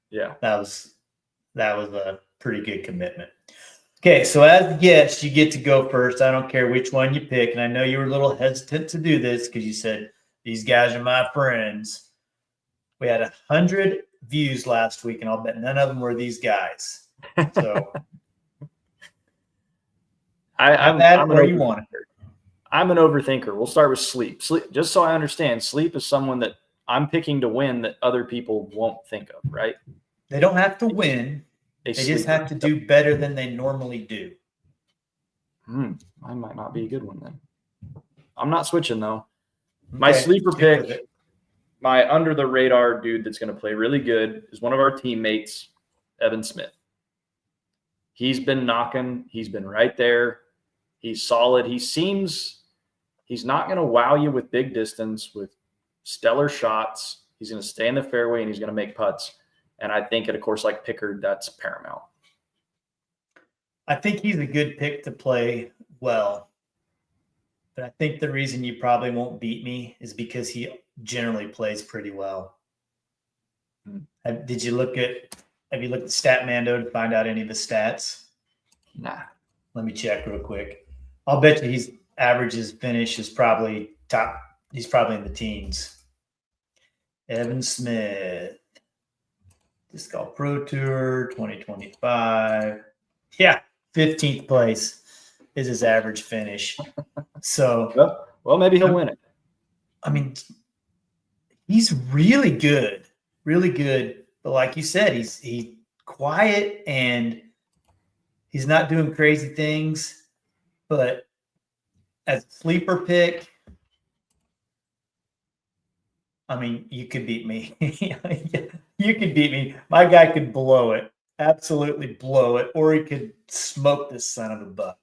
Yeah. That was a pretty good commitment. Okay, so as the guest, you get to go first. I don't care which one you pick. And I know you were a little hesitant to do this because you said, these guys are my friends. We had 100 views last week, and I'll bet none of them were these guys. So I'm where you want it. I'm an overthinker. We'll start with sleep. Sleep, just so I understand, sleep is someone that I'm picking to win that other people won't think of, right? They don't have to win. They just have to do better than they normally do. I might not be a good one then. I'm not switching though. My sleeper pick, my under the radar dude that's going to play really good is one of our teammates, Evan Smith. He's been knocking. He's been right there. He's solid. He's not going to wow you with big distance, with stellar shots. He's going to stay in the fairway and he's going to make putts. And I think at a course like Pickard, that's paramount. I think he's a good pick to play well. But I think the reason you probably won't beat me is because he generally plays pretty well. Have you looked at Statmando to find out any of the stats? Nah. Let me check real quick. I'll bet you his averages finish is probably top. He's probably in the teens. Evan Smith, Disc Golf Pro Tour 2025. Yeah, 15th place is his average finish. So, well, maybe he'll win it. I mean, he's really good, really good. But like you said, he's quiet and he's not doing crazy things. But as a sleeper pick, I mean, you could beat me. You could beat me. My guy could blow it, absolutely blow it, or he could smoke this son of a buck.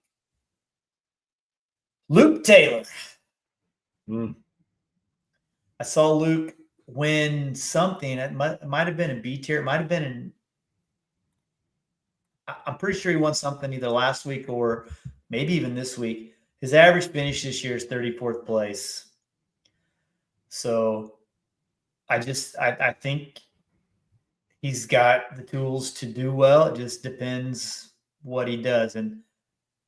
Luke Taylor. I saw Luke win something. It might have been a B tier. It might have been I'm pretty sure he won something either last week or maybe even this week. His average finish this year is 34th place. So I think he's got the tools to do well. It just depends what he does. And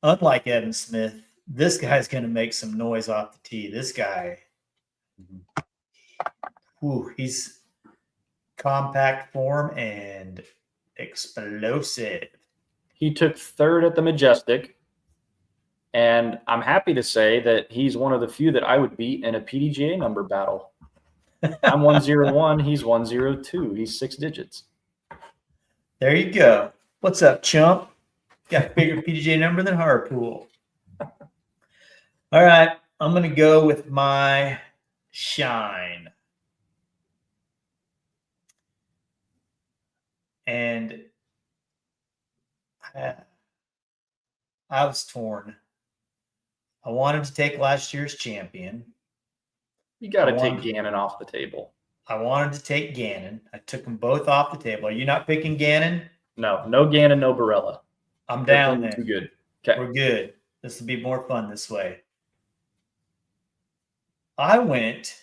unlike Evan Smith, this guy's going to make some noise off the tee. This guy, he's compact form and explosive. He took third at the Majestic, and I'm happy to say that he's one of the few that I would beat in a PDGA number battle. I'm 101. He's 102. He's 6 digits. There you go. What's up, chump? Got a bigger PDGA number than Harpool. All right. I'm going to go with my shine. And I was torn. I wanted to take last year's champion. You got to take Gannon off the table. I wanted to take Gannon. I took them both off the table. Are you not picking Gannon? No Gannon, no Barella. I'm down there. Too good. Okay. We're good. This will be more fun this way. I went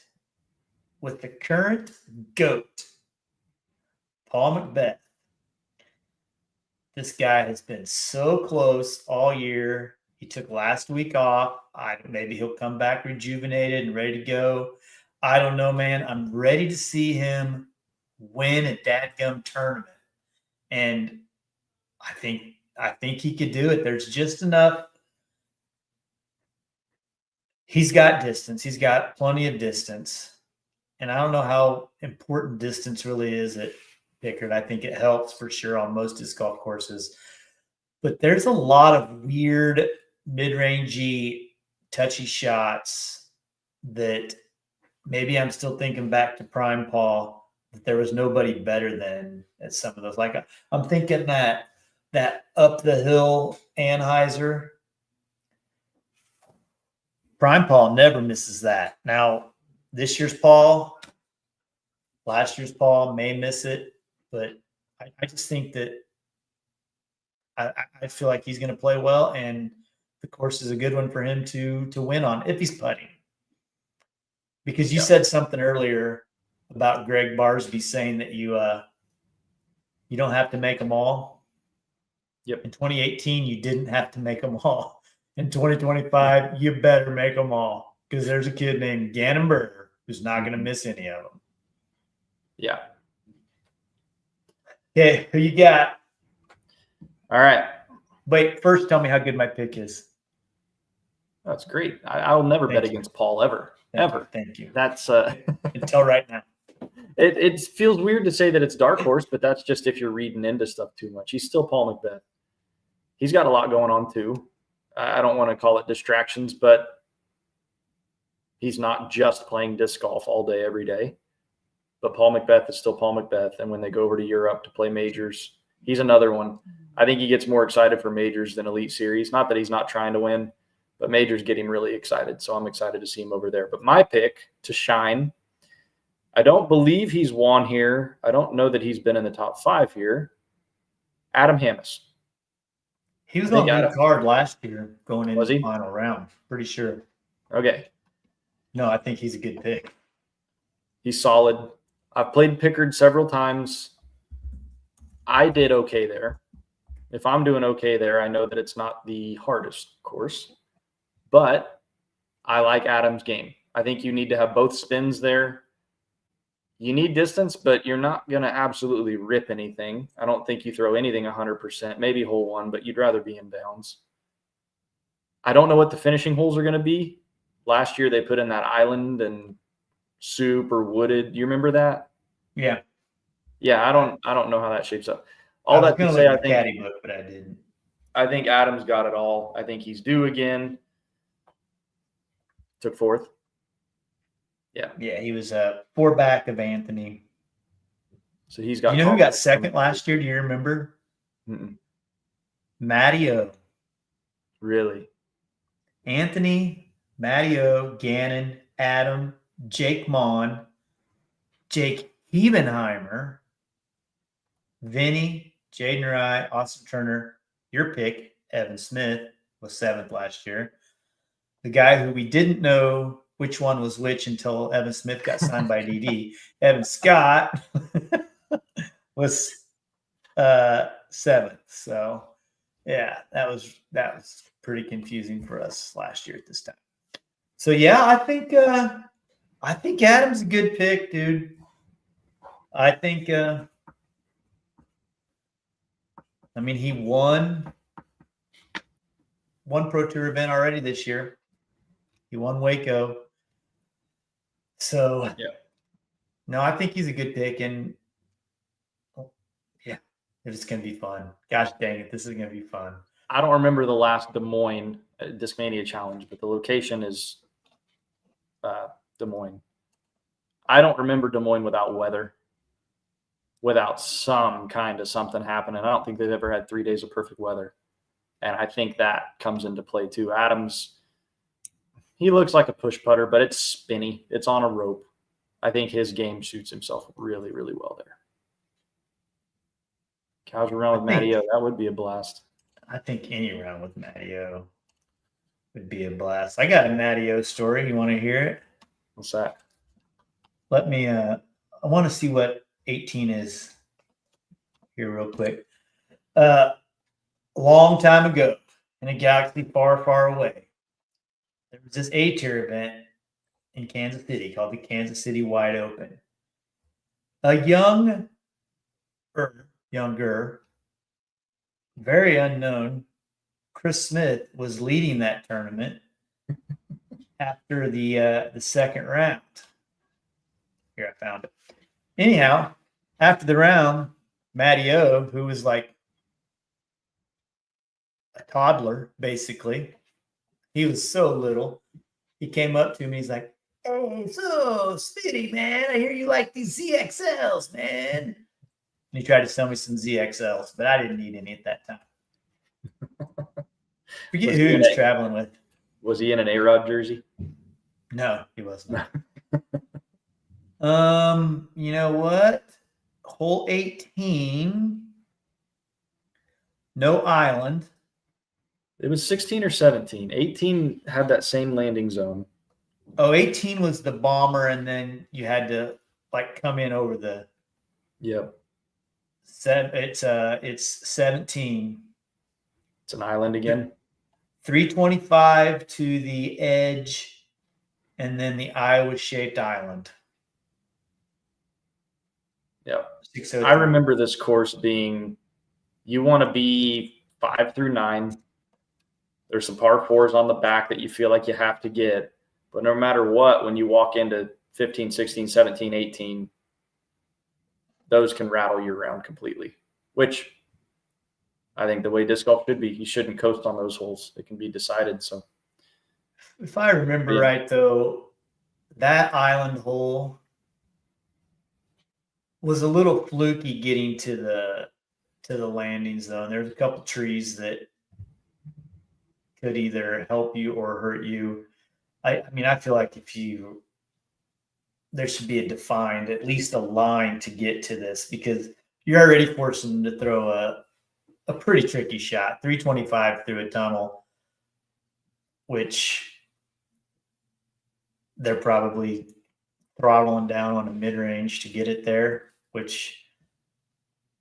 with the current GOAT, Paul McBeth. This guy has been so close all year. He took last week off. Maybe he'll come back rejuvenated and ready to go. I don't know, man. I'm ready to see him win a dadgum tournament. And I think he could do it. There's just enough. He's got distance. He's got plenty of distance. And I don't know how important distance really is at Pickard. I think it helps for sure on most disc golf courses. But there's a lot of weird mid-rangey, touchy shots that maybe I'm still thinking back to Prime Paul, that there was nobody better than at some of those. Like I'm thinking that up the hill Anheuser. Prime Paul never misses that. Now, this year's Paul, last year's Paul may miss it, but I just think that I feel like he's going to play well, and the course is a good one for him to win on if he's putting. Because you said something earlier about Greg Barsby saying that you don't have to make them all. Yep. In 2018, you didn't have to make them all. In 2025, you better make them all, because there's a kid named Gannon Berger who's not going to miss any of them. Yeah. Okay, who you got? All right. Wait, first tell me how good my pick is. That's great. I'll never bet against Paul ever. Thank you. That's until right now. It feels weird to say that it's dark horse, but that's just if you're reading into stuff too much. He's still Paul McBeth. He's got a lot going on too. I don't want to call it distractions, but he's not just playing disc golf all day, every day. But Paul McBeth is still Paul McBeth. And when they go over to Europe to play majors, he's another one. I think he gets more excited for majors than Elite Series. Not that he's not trying to win, but majors get him really excited. So I'm excited to see him over there. But my pick to shine, I don't believe he's won here. I don't know that he's been in the top 5 here. Adam Hammes. He was on the card last year going into the final round. Pretty sure. Okay. No, I think he's a good pick. He's solid. I've played Pickard several times. I did okay there. If I'm doing okay there, I know that it's not the hardest course, but I like Adam's game. I think you need to have both spins there. You need distance, but you're not going to absolutely rip anything. I don't think you throw anything 100%, maybe hole one, but you'd rather be in bounds. I don't know what the finishing holes are going to be. Last year they put in that island and super wooded. Do you remember that? Yeah. Yeah, I don't know how that shapes up. All that to say, I think caddy book, but I didn't. I think Adam's got it all. I think he's due again. Took 4th. Yeah. Yeah, he was 4 back of Anthony. So he's got. You know who got second last year? Do you remember? Matty O. Really? Anthony, Matty O, Gannon, Adam, Jake Mon, Jake Hebenheimer, Vinny, Jaden Rye, Austin Turner, your pick, Evan Smith, was 7th last year. The guy who we didn't know which one was which until Evan Smith got signed by DD. Evan Scott was 7th. So yeah, that was pretty confusing for us last year at this time. So yeah, I think Adam's a good pick, dude. I think he won one Pro Tour event already this year. He won Waco. So yeah. No, I think he's a good pick, and yeah, it's going to be fun. Gosh dang it, this is going to be fun. I don't remember the last Des Moines Discmania challenge, but the location is Des Moines. I don't remember Des Moines without weather, without some kind of something happening. I don't think they've ever had 3 days of perfect weather. And I think that comes into play too. Adams, he looks like a push putter, but it's spinny. It's on a rope. I think his game suits himself really, really well there. Casual round with Matty O, that would be a blast. I think any round with Matty O would be a blast. I got a Matty O story. You want to hear it? What's that? Let me, I want to see what 18 is here real quick. A long time ago in a galaxy far, far away, there was this A-tier event in Kansas City called the Kansas City Wide Open. A younger, very unknown Chris Smith was leading that tournament after the second round. Here, I found it. Anyhow, after the round, Matty O, who was like a toddler, basically, he was so little. He came up to me. He's like, "Hey, so Smitty, man, I hear you like these ZXLs, man." And he tried to sell me some ZXLs, but I didn't need any at that time. Forget who he was traveling with. Was he in an A-Rod jersey? No, he wasn't. You know what? Hole 18, no island. It was 16 or 17. 18 had that same landing zone. Oh, 18 was the bomber, and then you had to like come in over the. Yep. It's 17. It's an island again. 325 to the edge, and then the Iowa-shaped island. Yep. I remember this course being, you want to be 5 through 9. There's some par 4s on the back that you feel like you have to get. But no matter what, when you walk into 15, 16, 17, 18, those can rattle you around completely, which I think the way disc golf should be. You shouldn't coast on those holes. It can be decided. So, if I remember right, though, that island hole was a little fluky getting to the landing zone. There's a couple trees that could either help you or hurt you. I mean, I feel like there should be at least a line to get to this, because you're already forcing them to throw a pretty tricky shot, 325 through a tunnel, which they're probably throttling down on a mid-range to get it there, which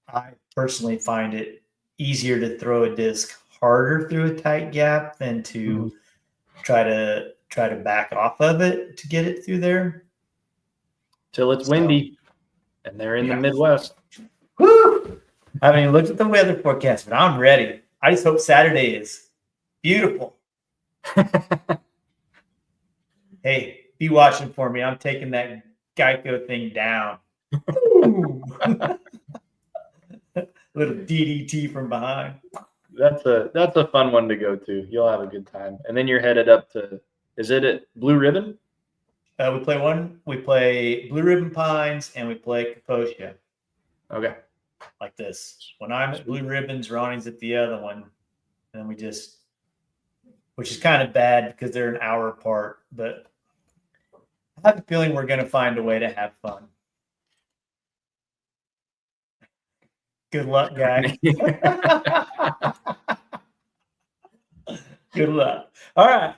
I personally find it easier to throw a disc harder through a tight gap than to try to back off of it to get it through there. Till it's windy, and they're in the Midwest. Woo! I haven't even looked at the weather forecast, but I'm ready. I just hope Saturday is beautiful. Hey, be watching for me. I'm taking that Geico thing down. Little DDT from behind. That's a fun one to go to. You'll have a good time. And then you're headed up to, is it at Blue Ribbon? We play Blue Ribbon Pines, and we play Kaposia. Okay. Like this. When I'm at Blue Ribbons, Ronnie's at the other one. And we just, which is kind of bad because they're an hour apart, but I have a feeling we're going to find a way to have fun. Good luck, guys. Good luck. All right.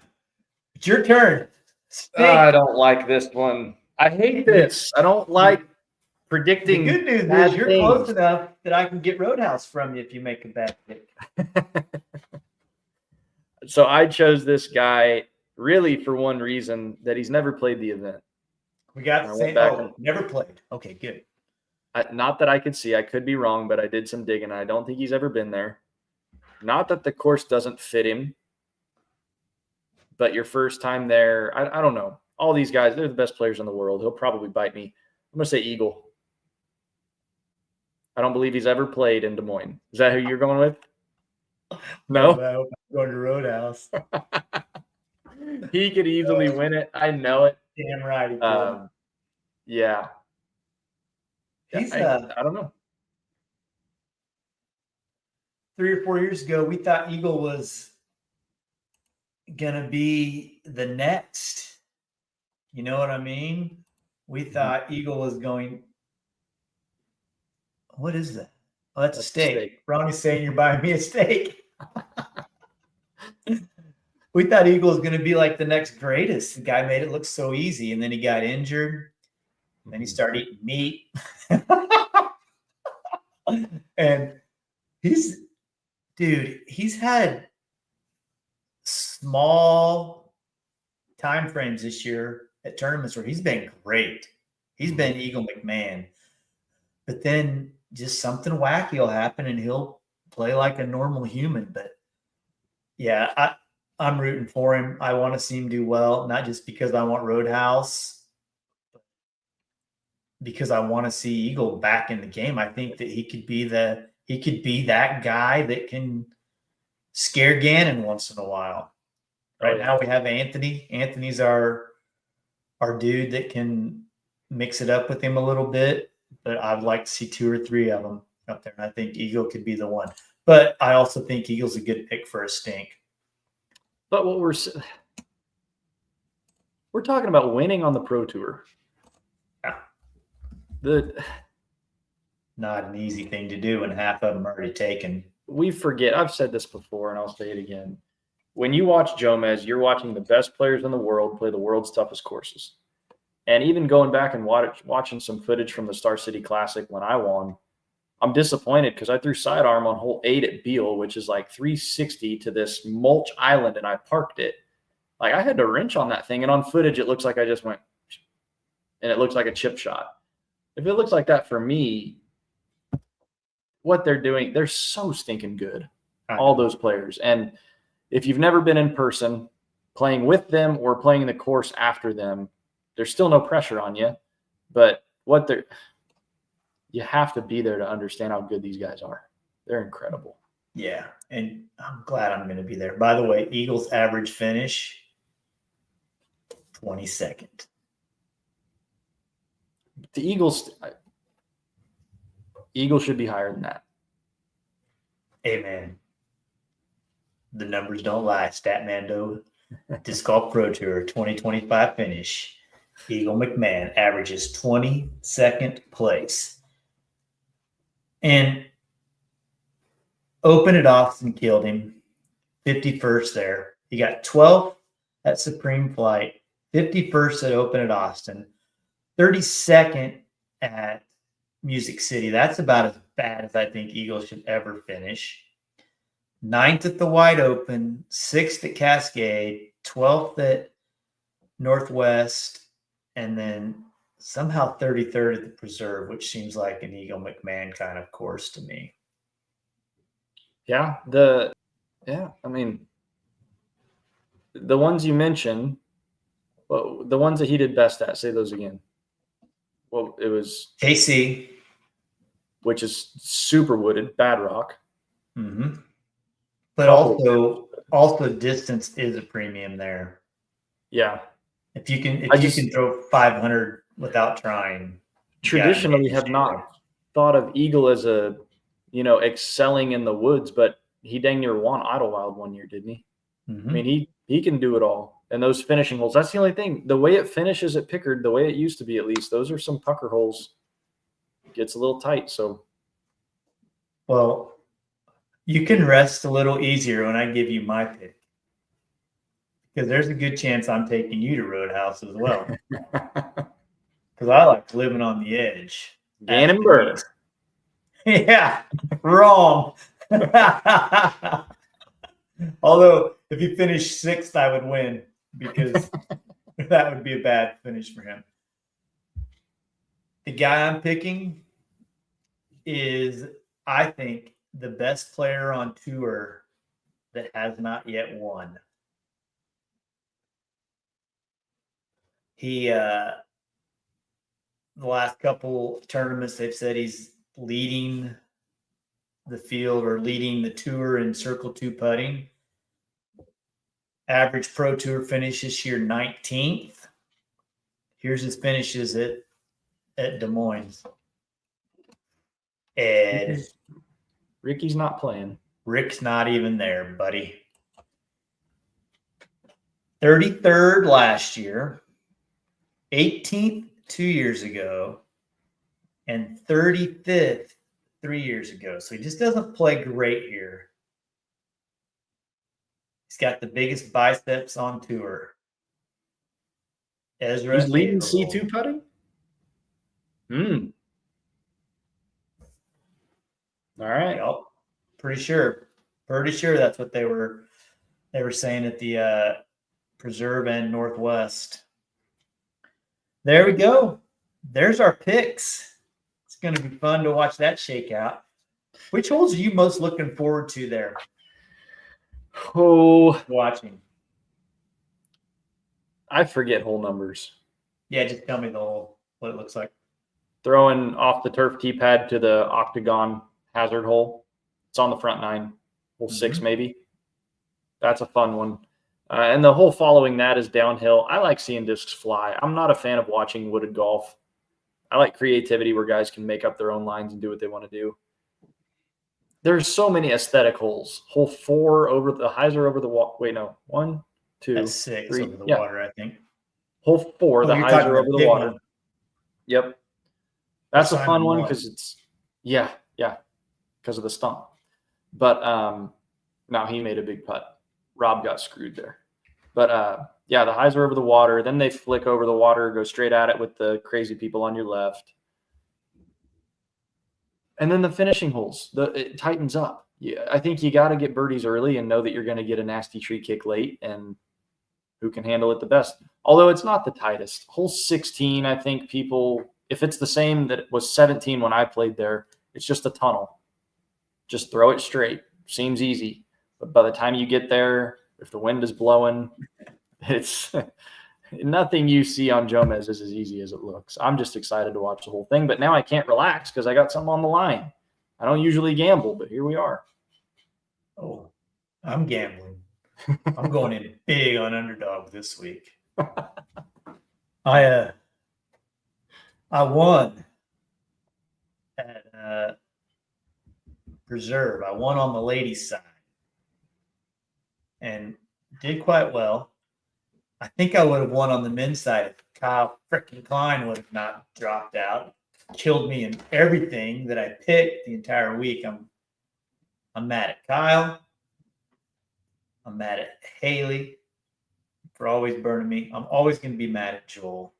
It's your turn. I don't like this one. I hate this. I don't like predicting. The good news is you're close enough that I can get Roadhouse from you if you make a bad pick. So I chose this guy really for one reason, that he's never played the event. We got the same. Never played. Okay, good. Not that I could see. I could be wrong, but I did some digging. I don't think he's ever been there. Not that the course doesn't fit him, but your first time there, I don't know. All these guys, they're the best players in the world. He'll probably bite me. I'm going to say Eagle. I don't believe he's ever played in Des Moines. Is that who you're going with? No? I'm going to Roadhouse. He could easily win it. I know it. Damn right he could. Yeah. He's, I don't know. 3 or 4 years ago, we thought Eagle was going to be the next. You know what I mean? We thought Eagle was going. What is that? Oh, that's a steak. Ronnie's saying you're buying me a steak. We thought Eagle was going to be like the next greatest. The guy made it look so easy, and then he got injured. Then he started eating meat. And he's had small time frames this year at tournaments where he's been great. He's been Eagle McMahon. But then just something wacky will happen and he'll play like a normal human. But yeah, I'm rooting for him. I want to see him do well, not just because I want Roadhouse, but because I want to see Eagle back in the game. I think that he could be that guy that can scare Gannon once in a while. Right now we have Anthony. Anthony's our dude that can mix it up with him a little bit, but I'd like to see 2 or 3 of them up there. And I think Eagle could be the one. But I also think Eagle's a good pick for a stink. But what we're talking about winning on the Pro Tour. Yeah. Not an easy thing to do, and half of them are already taken. We forget. I've said this before, and I'll say it again. When you watch Jomez, you're watching the best players in the world play the world's toughest courses. And even going back and watching some footage from the Star City Classic when I won, I'm disappointed because I threw sidearm on hole 8 at Beale, which is like 360 to this mulch island, and I parked it. Like I had to wrench on that thing, and on footage it looks like I just went, and it looks like a chip shot. If it looks like that for me, what they're doing, they're so stinking good, all those players. And if you've never been in person, playing with them or playing the course after them, there's still no pressure on you. But you have to be there to understand how good these guys are. They're incredible. Yeah, and I'm glad I'm going to be there. By the way, Eagles average finish, 22nd. The Eagles should be higher than that. Amen. The numbers don't lie. Statmando, Disc Golf Pro Tour 2025 finish. Eagle McMahon averages 22nd place. And Open at Austin killed him. 51st there. He got 12th at Supreme Flight, 51st at Open at Austin, 32nd at Music City. That's about as bad as I think Eagles should ever finish. 9th at the Wide Open, 6th at Cascade, 12th at Northwest, and then somehow 33rd at the Preserve, which seems like an Eagle McMahon kind of course to me. Yeah, I mean, the ones you mentioned, well, the ones that he did best at, say those again. Well, it was KC, which is super wooded, bad rock. Mm-hmm. But also distance is a premium there. Yeah. If you can throw 500 without trying. Traditionally have not thought of Eagle as a, excelling in the woods, but he dang near won Idlewild one year, didn't he? Mm-hmm. I mean, he can do it all. And those finishing holes, that's the only thing. The way it finishes at Pickard, the way it used to be at least, those are some pucker holes. It gets a little tight. So, well, you can rest a little easier when I give you my pick. Because there's a good chance I'm taking you to Roadhouse as well. Because I like living on the edge. Gannon Burr. Yeah, wrong. Although, if he finished 6th, I would win because that would be a bad finish for him. The guy I'm picking is, I think, the best player on tour that has not yet won. He, the last couple tournaments, they've said he's leading the field or leading the tour in Circle 2 putting. Average Pro Tour finish this year, 19th. Here's his finishes at Des Moines. Ed. Ricky's not playing. Rick's not even there, buddy. 33rd last year, 18th 2 years ago, and 35th 3 years ago. So he just doesn't play great here. He's got the biggest biceps on tour. Ezra, he's leading C2 putting? All right. Yep. Pretty sure that's what they were saying at the Preserve and Northwest. There we go. There's our picks. It's going to be fun to watch that shake out. Which holes are you most looking forward to there? Oh, watching. I forget hole numbers. Yeah, just tell me the hole, what it looks like. Throwing off the turf tee pad to the octagon hazard hole. It's on the front 9, hole 6 maybe. That's a fun one. And the hole following that is downhill. I like seeing discs fly. I'm not a fan of watching wooded golf. I like creativity where guys can make up their own lines and do what they want to do. There's so many aesthetic holes. Hole 4 over the hyzer over the water. Wait, no. 1, 2, That's 6 3. over the water, I think. Hole 4, the hyzer over the water. Yep. That's a fun one because it's because of the stump. But now he made a big putt. Rob got screwed there. But the hyzer over the water. Then they flick over the water, go straight at it with the crazy people on your left. And then the finishing holes, it tightens up. Yeah, I think you got to get birdies early and know that you're going to get a nasty tree kick late and who can handle it the best. Although it's not the tightest. Hole 16, I think people, if it's the same that it was 17 when I played there, it's just a tunnel. Just throw it straight. Seems easy. But by the time you get there, if the wind is blowing, it's nothing you see on Jomez is as easy as it looks. I'm just excited to watch the whole thing. But now I can't relax because I got something on the line. I don't usually gamble, but here we are. Oh, I'm gambling. I'm going in big on underdog this week. I won at Preserve. I won on the ladies' side and did quite well. I think I would have won on the men's side if Kyle frickin' Klein would have not dropped out. Killed me in everything that I picked the entire week. I'm mad at Kyle. I'm mad at Haley for always burning me. I'm always going to be mad at Joel.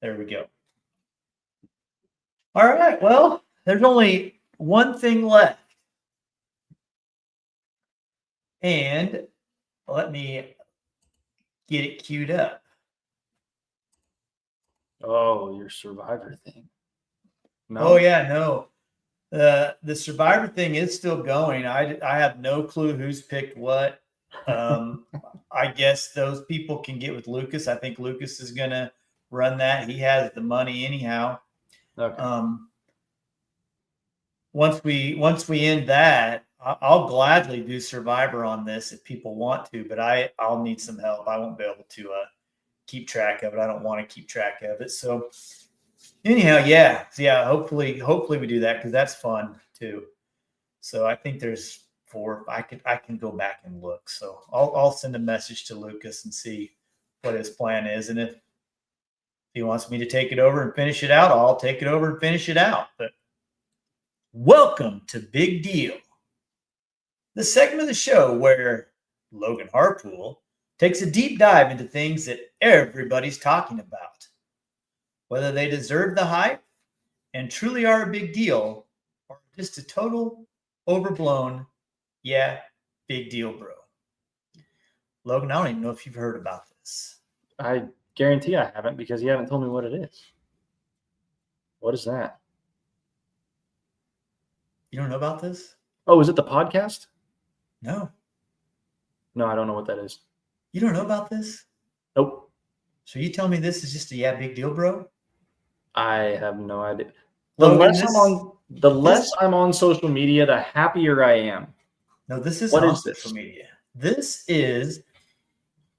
There we go. All right. Well, there's only one thing left. And let me get it queued up. Oh, your Survivor thing. No. Oh, yeah, no. The Survivor thing is still going. I have no clue who's picked what. I guess those people can get with Lucas. I think Lucas is going to run that. He has the money anyhow. Okay. Once we end that, I'll gladly do Survivor on this if people want to, but I'll need some help. I won't be able to keep track of it. I don't want to keep track of it. So anyhow, yeah. Hopefully we do that because that's fun too. So I think there's 4. I can go back and look. So I'll send a message to Lucas and see what his plan is, and if he wants me to take it over and finish it out, I'll take it over and finish it out. But welcome to Big Deal, the segment of the show where Logan Harpool takes a deep dive into things that everybody's talking about, whether they deserve the hype and truly are a big deal, or just a total overblown, big deal, bro. Logan, I don't even know if you've heard about this. I guarantee I haven't because you haven't told me what it is. What is that? You don't know about this? Oh, is it the podcast? No. No, I don't know what that is. You don't know about this? Nope. So you tell me this is just a big deal, bro? I have no idea. The less I'm on social media, the happier I am. No, this isn't on social media. This is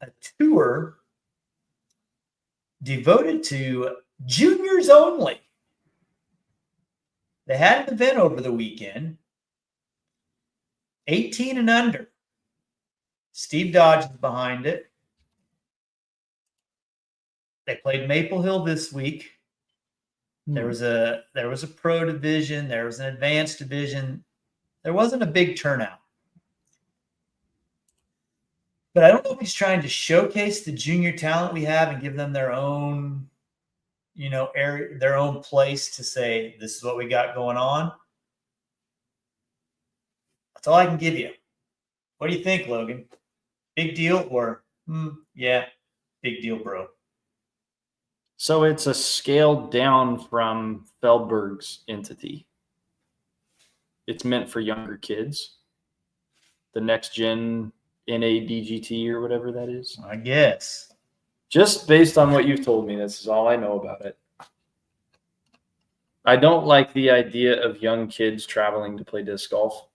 a tour devoted to juniors only. They had an event over the weekend, 18 and under. Steve Dodge is behind it. They played Maple Hill this week. There was a pro division. There was an advanced division. There wasn't a big turnout. But I don't know if he's trying to showcase the junior talent we have and give them their own, area, their own place to say, this is what we got going on. That's all I can give you. What do you think, Logan? Big deal or yeah, big deal, bro? So it's a scale down from Feldberg's entity. It's meant for younger kids. The next gen NADGT or whatever that is. I guess. Just based on what you've told me, this is all I know about it. I don't like the idea of young kids traveling to play disc golf.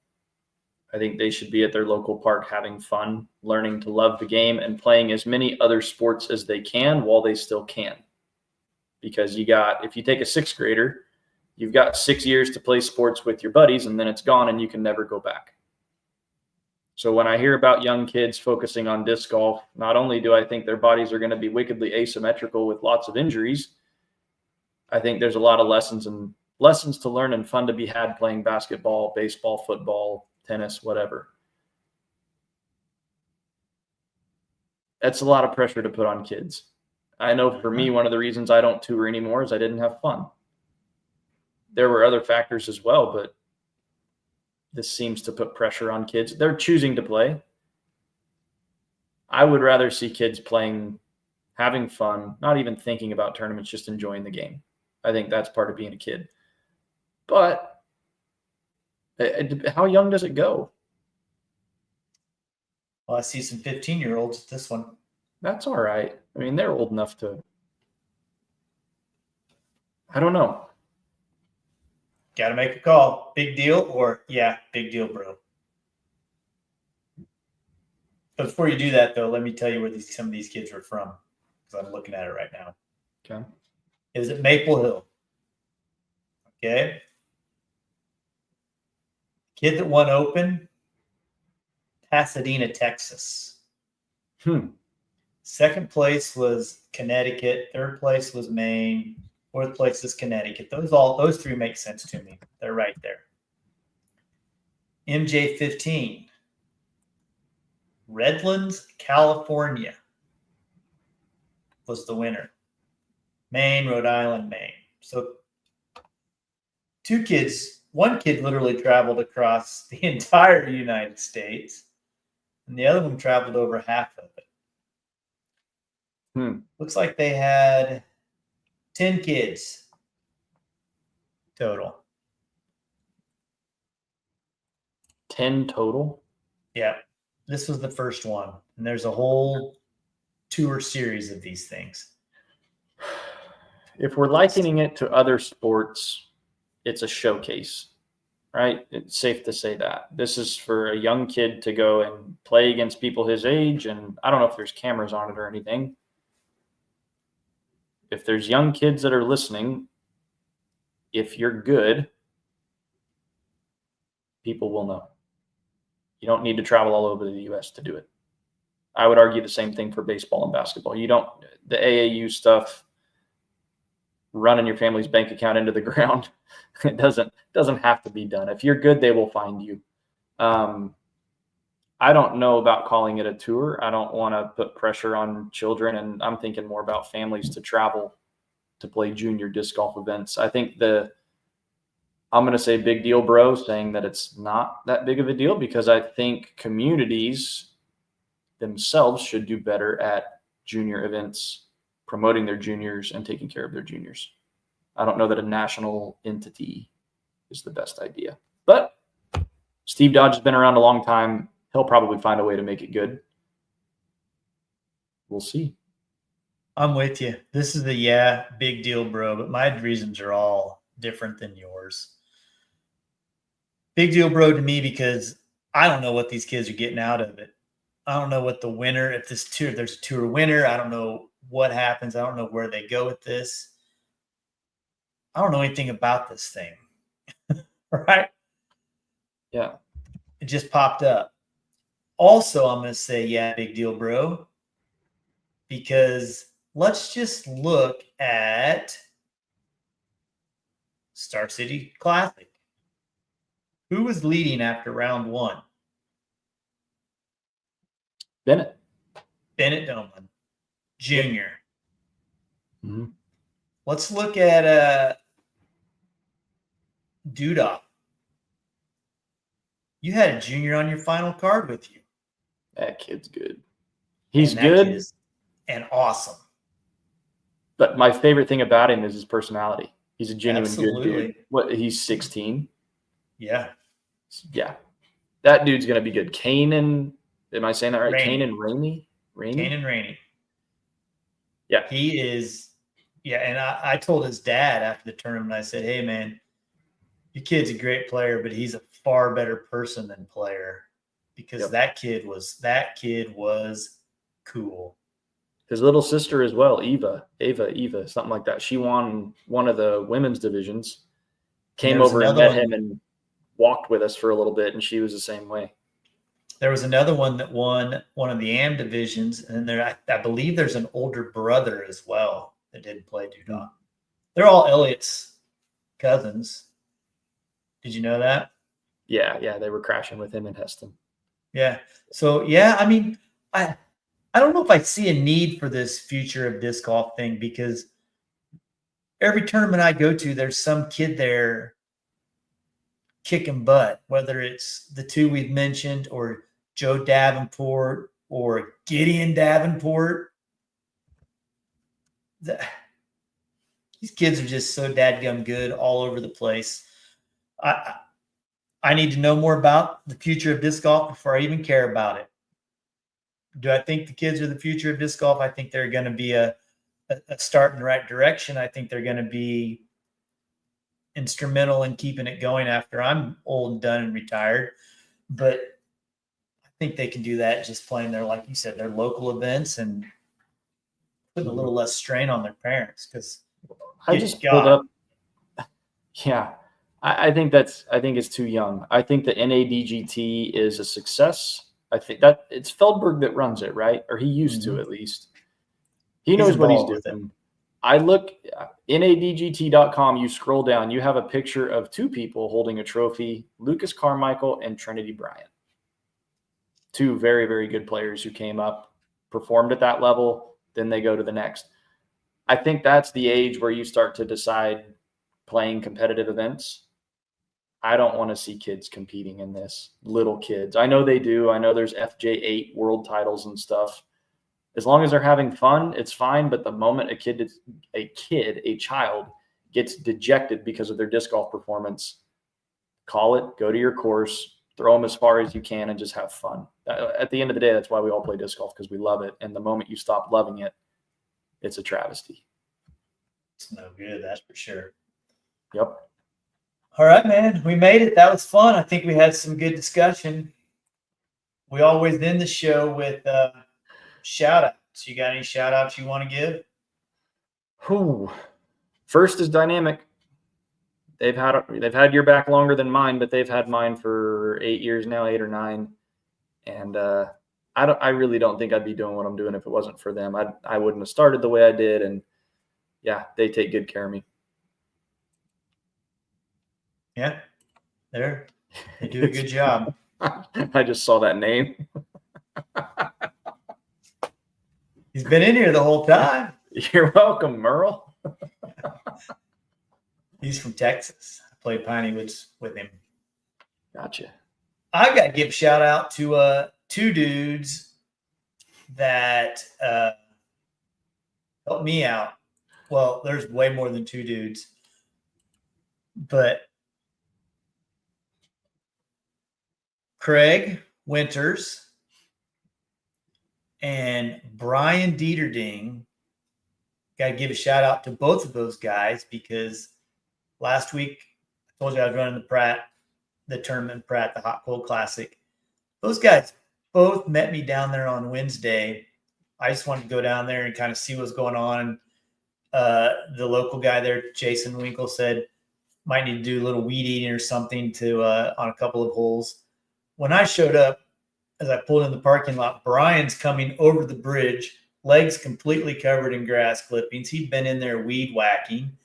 I think they should be at their local park having fun, learning to love the game, and playing as many other sports as they can while they still can. Because if you take a sixth grader, you've got 6 years to play sports with your buddies, and then it's gone and you can never go back. So when I hear about young kids focusing on disc golf, not only do I think their bodies are going to be wickedly asymmetrical with lots of injuries, I think there's a lot of lessons to learn and fun to be had playing basketball, baseball, football, tennis, whatever. That's a lot of pressure to put on kids. I know for me, one of the reasons I don't tour anymore is I didn't have fun. There were other factors as well, but this seems to put pressure on kids. They're choosing to play. I would rather see kids playing, having fun, not even thinking about tournaments, just enjoying the game. I think that's part of being a kid. But how young does it go? Well, I see some 15-year-olds at this one. That's all right. I mean, they're old enough to, I don't know. Got to make a call. Big deal or, yeah, big deal, bro. But before you do that, though, let me tell you where some of these kids are from, because I'm looking at it right now. Okay. Is it Maple Hill? Okay. Kid that won Open, Pasadena, Texas. Second place was Connecticut. Third place was Maine. Fourth place is Connecticut. Those three make sense to me. They're right there. MJ15. Redlands, California was the winner. Maine, Rhode Island, Maine. So one kid literally traveled across the entire United States, and the other one traveled over half of it. Looks like they had 10 kids total. 10 total? Yeah. This was the first one. And there's a whole tour series of these things. If we're likening it to other sports, it's a showcase, right? It's safe to say that. This is for a young kid to go and play against people his age. And I don't know if there's cameras on it or anything. If there's young kids that are listening, if you're good, people will know. You don't need to travel all over the U.S. to do it. I would argue the same thing for baseball and basketball. The AAU stuff, running your family's bank account into the ground, it doesn't have to be done. If you're good, they will find you. I don't know about calling it a tour. I don't want to put pressure on children, and I'm thinking more about families to travel to play junior disc golf events. I think I'm going to say big deal, bro, saying that it's not that big of a deal, because I think communities themselves should do better at junior events, promoting their juniors and taking care of their juniors. I don't know that a national entity is the best idea, but Steve Dodge has been around a long time. He'll probably find a way to make it good. We'll see. I'm with you. This is the big deal, bro, but my reasons are all different than yours. Big deal, bro, to me, because I don't know what these kids are getting out of it. I don't know what the winner, if there's a tour winner, I don't know what happens. I don't know where they go with this. I don't know anything about this thing. Right? Yeah. It just popped up. Also, I'm going to say, big deal, bro, because let's just look at Star City Classic. Who was leading after round one? Bennett Doman, Jr. Mm-hmm. Let's look at Duda. You had a junior on your final card with you. That kid's good. He's good and awesome. But my favorite thing about him is his personality. He's a genuine good dude. He's 16? Yeah. Yeah. That dude's going to be good. Am I saying that right? Kane and Rainey? Kane and Rainey. Yeah. He is. Yeah. And I told his dad after the tournament, I said, hey, man, your kid's a great player, but he's a far better person than player, because that kid was cool. His little sister as well, Eva, something like that. She won one of the women's divisions, came over and met him and walked with us for a little bit, and she was the same way. There was another one that won one of the AM divisions, and I believe there's an older brother as well that didn't play Duda. They're all Elliot's cousins. Did you know that? Yeah, they were crashing with him in Heston. Yeah. So, yeah, I mean, I don't know if I see a need for this future of disc golf thing, because every tournament I go to, there's some kid there kicking butt, whether it's the two we've mentioned or Joe Davenport or Gideon Davenport. These kids are just so dadgum good all over the place. I need to know more about the future of disc golf before I even care about it. Do I think the kids are the future of disc golf? I think they're going to be a start in the right direction. I think they're going to be instrumental in keeping it going after I'm old and done and retired. But I think they can do that just playing their, like you said, their local events and putting a little less strain on their parents. Because I just pulled up. Yeah. I think it's too young. I think the NADGT is a success. I think that it's Feldberg that runs it, right? Or he used to, at least. He knows what he's doing. I look NADGT.com. You scroll down, you have a picture of two people holding a trophy: Lucas Carmichael and Trinity Bryant. Two very, very good players who came up, performed at that level, then they go to the next. I think that's the age where you start to decide playing competitive events. I don't want to see kids competing in this, little kids. I know they do. I know there's FJ8 world titles and stuff. As long as they're having fun, it's fine. But the moment a child gets dejected because of their disc golf performance, call it, go to your course, throw them as far as you can, and just have fun. At the end of the day, that's why we all play disc golf, because we love it. And the moment you stop loving it, it's a travesty. It's no good, that's for sure. Yep. All right, man. We made it. That was fun. I think we had some good discussion. We always end the show with shout-outs. You got any shout-outs you want to give? First is Dynamic. They've had your back longer than mine, but they've had mine for 8 years now, 8 or 9. And I really don't think I'd be doing what I'm doing if it wasn't for them. I wouldn't have started the way I did. And yeah, they take good care of me. Yeah, they do a good job. I just saw that name. He's been in here the whole time. You're welcome, Merle. He's from Texas. I played Piney Woods with him. Gotcha. I got to give a shout out to two dudes that helped me out. Well, there's way more than two dudes, but Craig Winters and Brian Dieterding. Got to give a shout out to both of those guys, because last week I told you I was running the tournament Pratt, the Hot Cold Classic. Those guys both met me down there on Wednesday. I just wanted to go down there and kind of see what's going on. The local guy there, Jason Winkle, said might need to do a little weed eating or something on a couple of holes. When I showed up, as I pulled in the parking lot, Brian's coming over the bridge, legs completely covered in grass clippings. He'd been in there weed whacking.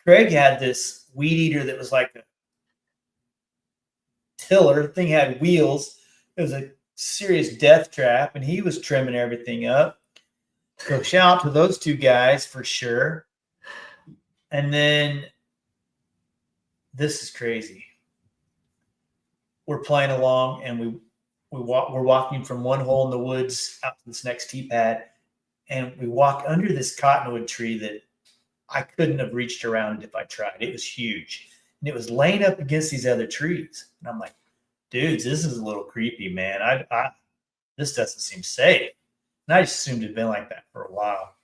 Craig had this weed eater that was like a tiller. The thing had wheels. It was a serious death trap, and he was trimming everything up. So shout out to those two guys for sure. And then this is crazy. We're playing along, and we're walking from one hole in the woods out to this next tee pad, and we walk under this cottonwood tree that I couldn't have reached around it if I tried. It was huge, and it was laying up against these other trees. And I'm like, dudes, this is a little creepy, man. This doesn't seem safe. And I just assumed it'd been like that for a while.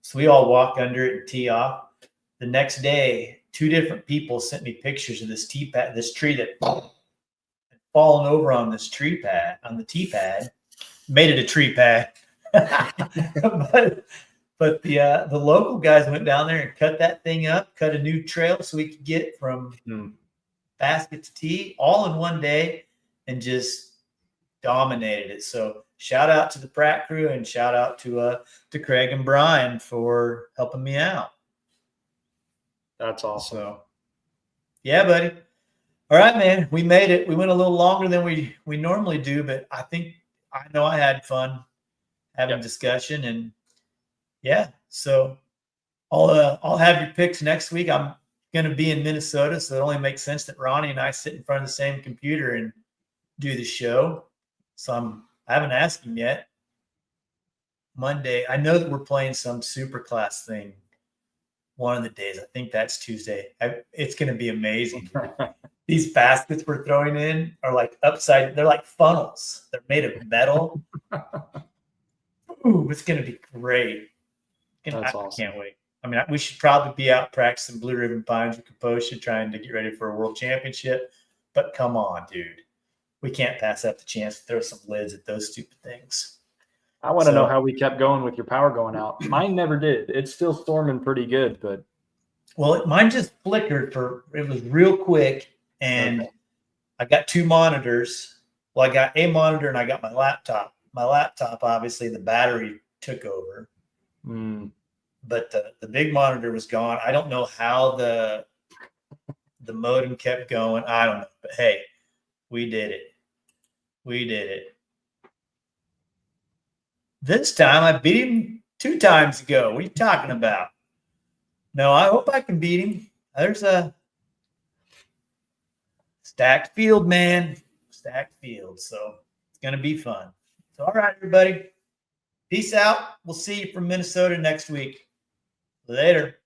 So we all walk under it and tee off. The next day, 2 different people sent me pictures of this tee pad, this tree that had fallen over on this tree pad, on the tee pad, made it a tree pad. but the local guys went down there and cut that thing up, cut a new trail so we could get from basket to tee all in one day, and just dominated it. So shout out to the Pratt crew, and shout out to Craig and Brian for helping me out. That's awesome. So, yeah, buddy. All right, man. We made it. We went a little longer than we normally do, but I know I had fun having discussion, and yeah. So I'll have your picks next week. I'm going to be in Minnesota, so it only makes sense that Ronnie and I sit in front of the same computer and do the show. So I haven't asked him yet. Monday, I know that we're playing some super class thing one of the days. I think that's Tuesday. It's going to be amazing. These baskets we're throwing in are like they're like funnels. They're made of metal. Ooh, it's going to be great. That's awesome. I can't wait. I mean, we should probably be out practicing Blue Ribbon Pines with Kaposha, trying to get ready for a world championship. But come on, dude. We can't pass up the chance to throw some lids at those stupid things. I want to know how we kept going with your power going out. Mine never did. It's still storming pretty good, but mine just flickered it was real quick, and I got 2 monitors. Well, I got a monitor and I got my laptop. My laptop, obviously, the battery took over, but the big monitor was gone. I don't know how the modem kept going. I don't know, but hey, we did it. We did it. This time I beat him 2 times ago. What are you talking about? No, I hope I can beat him. There's a stacked field, man. Stacked field. So it's going to be fun. So, all right, everybody. Peace out. We'll see you from Minnesota next week. Later.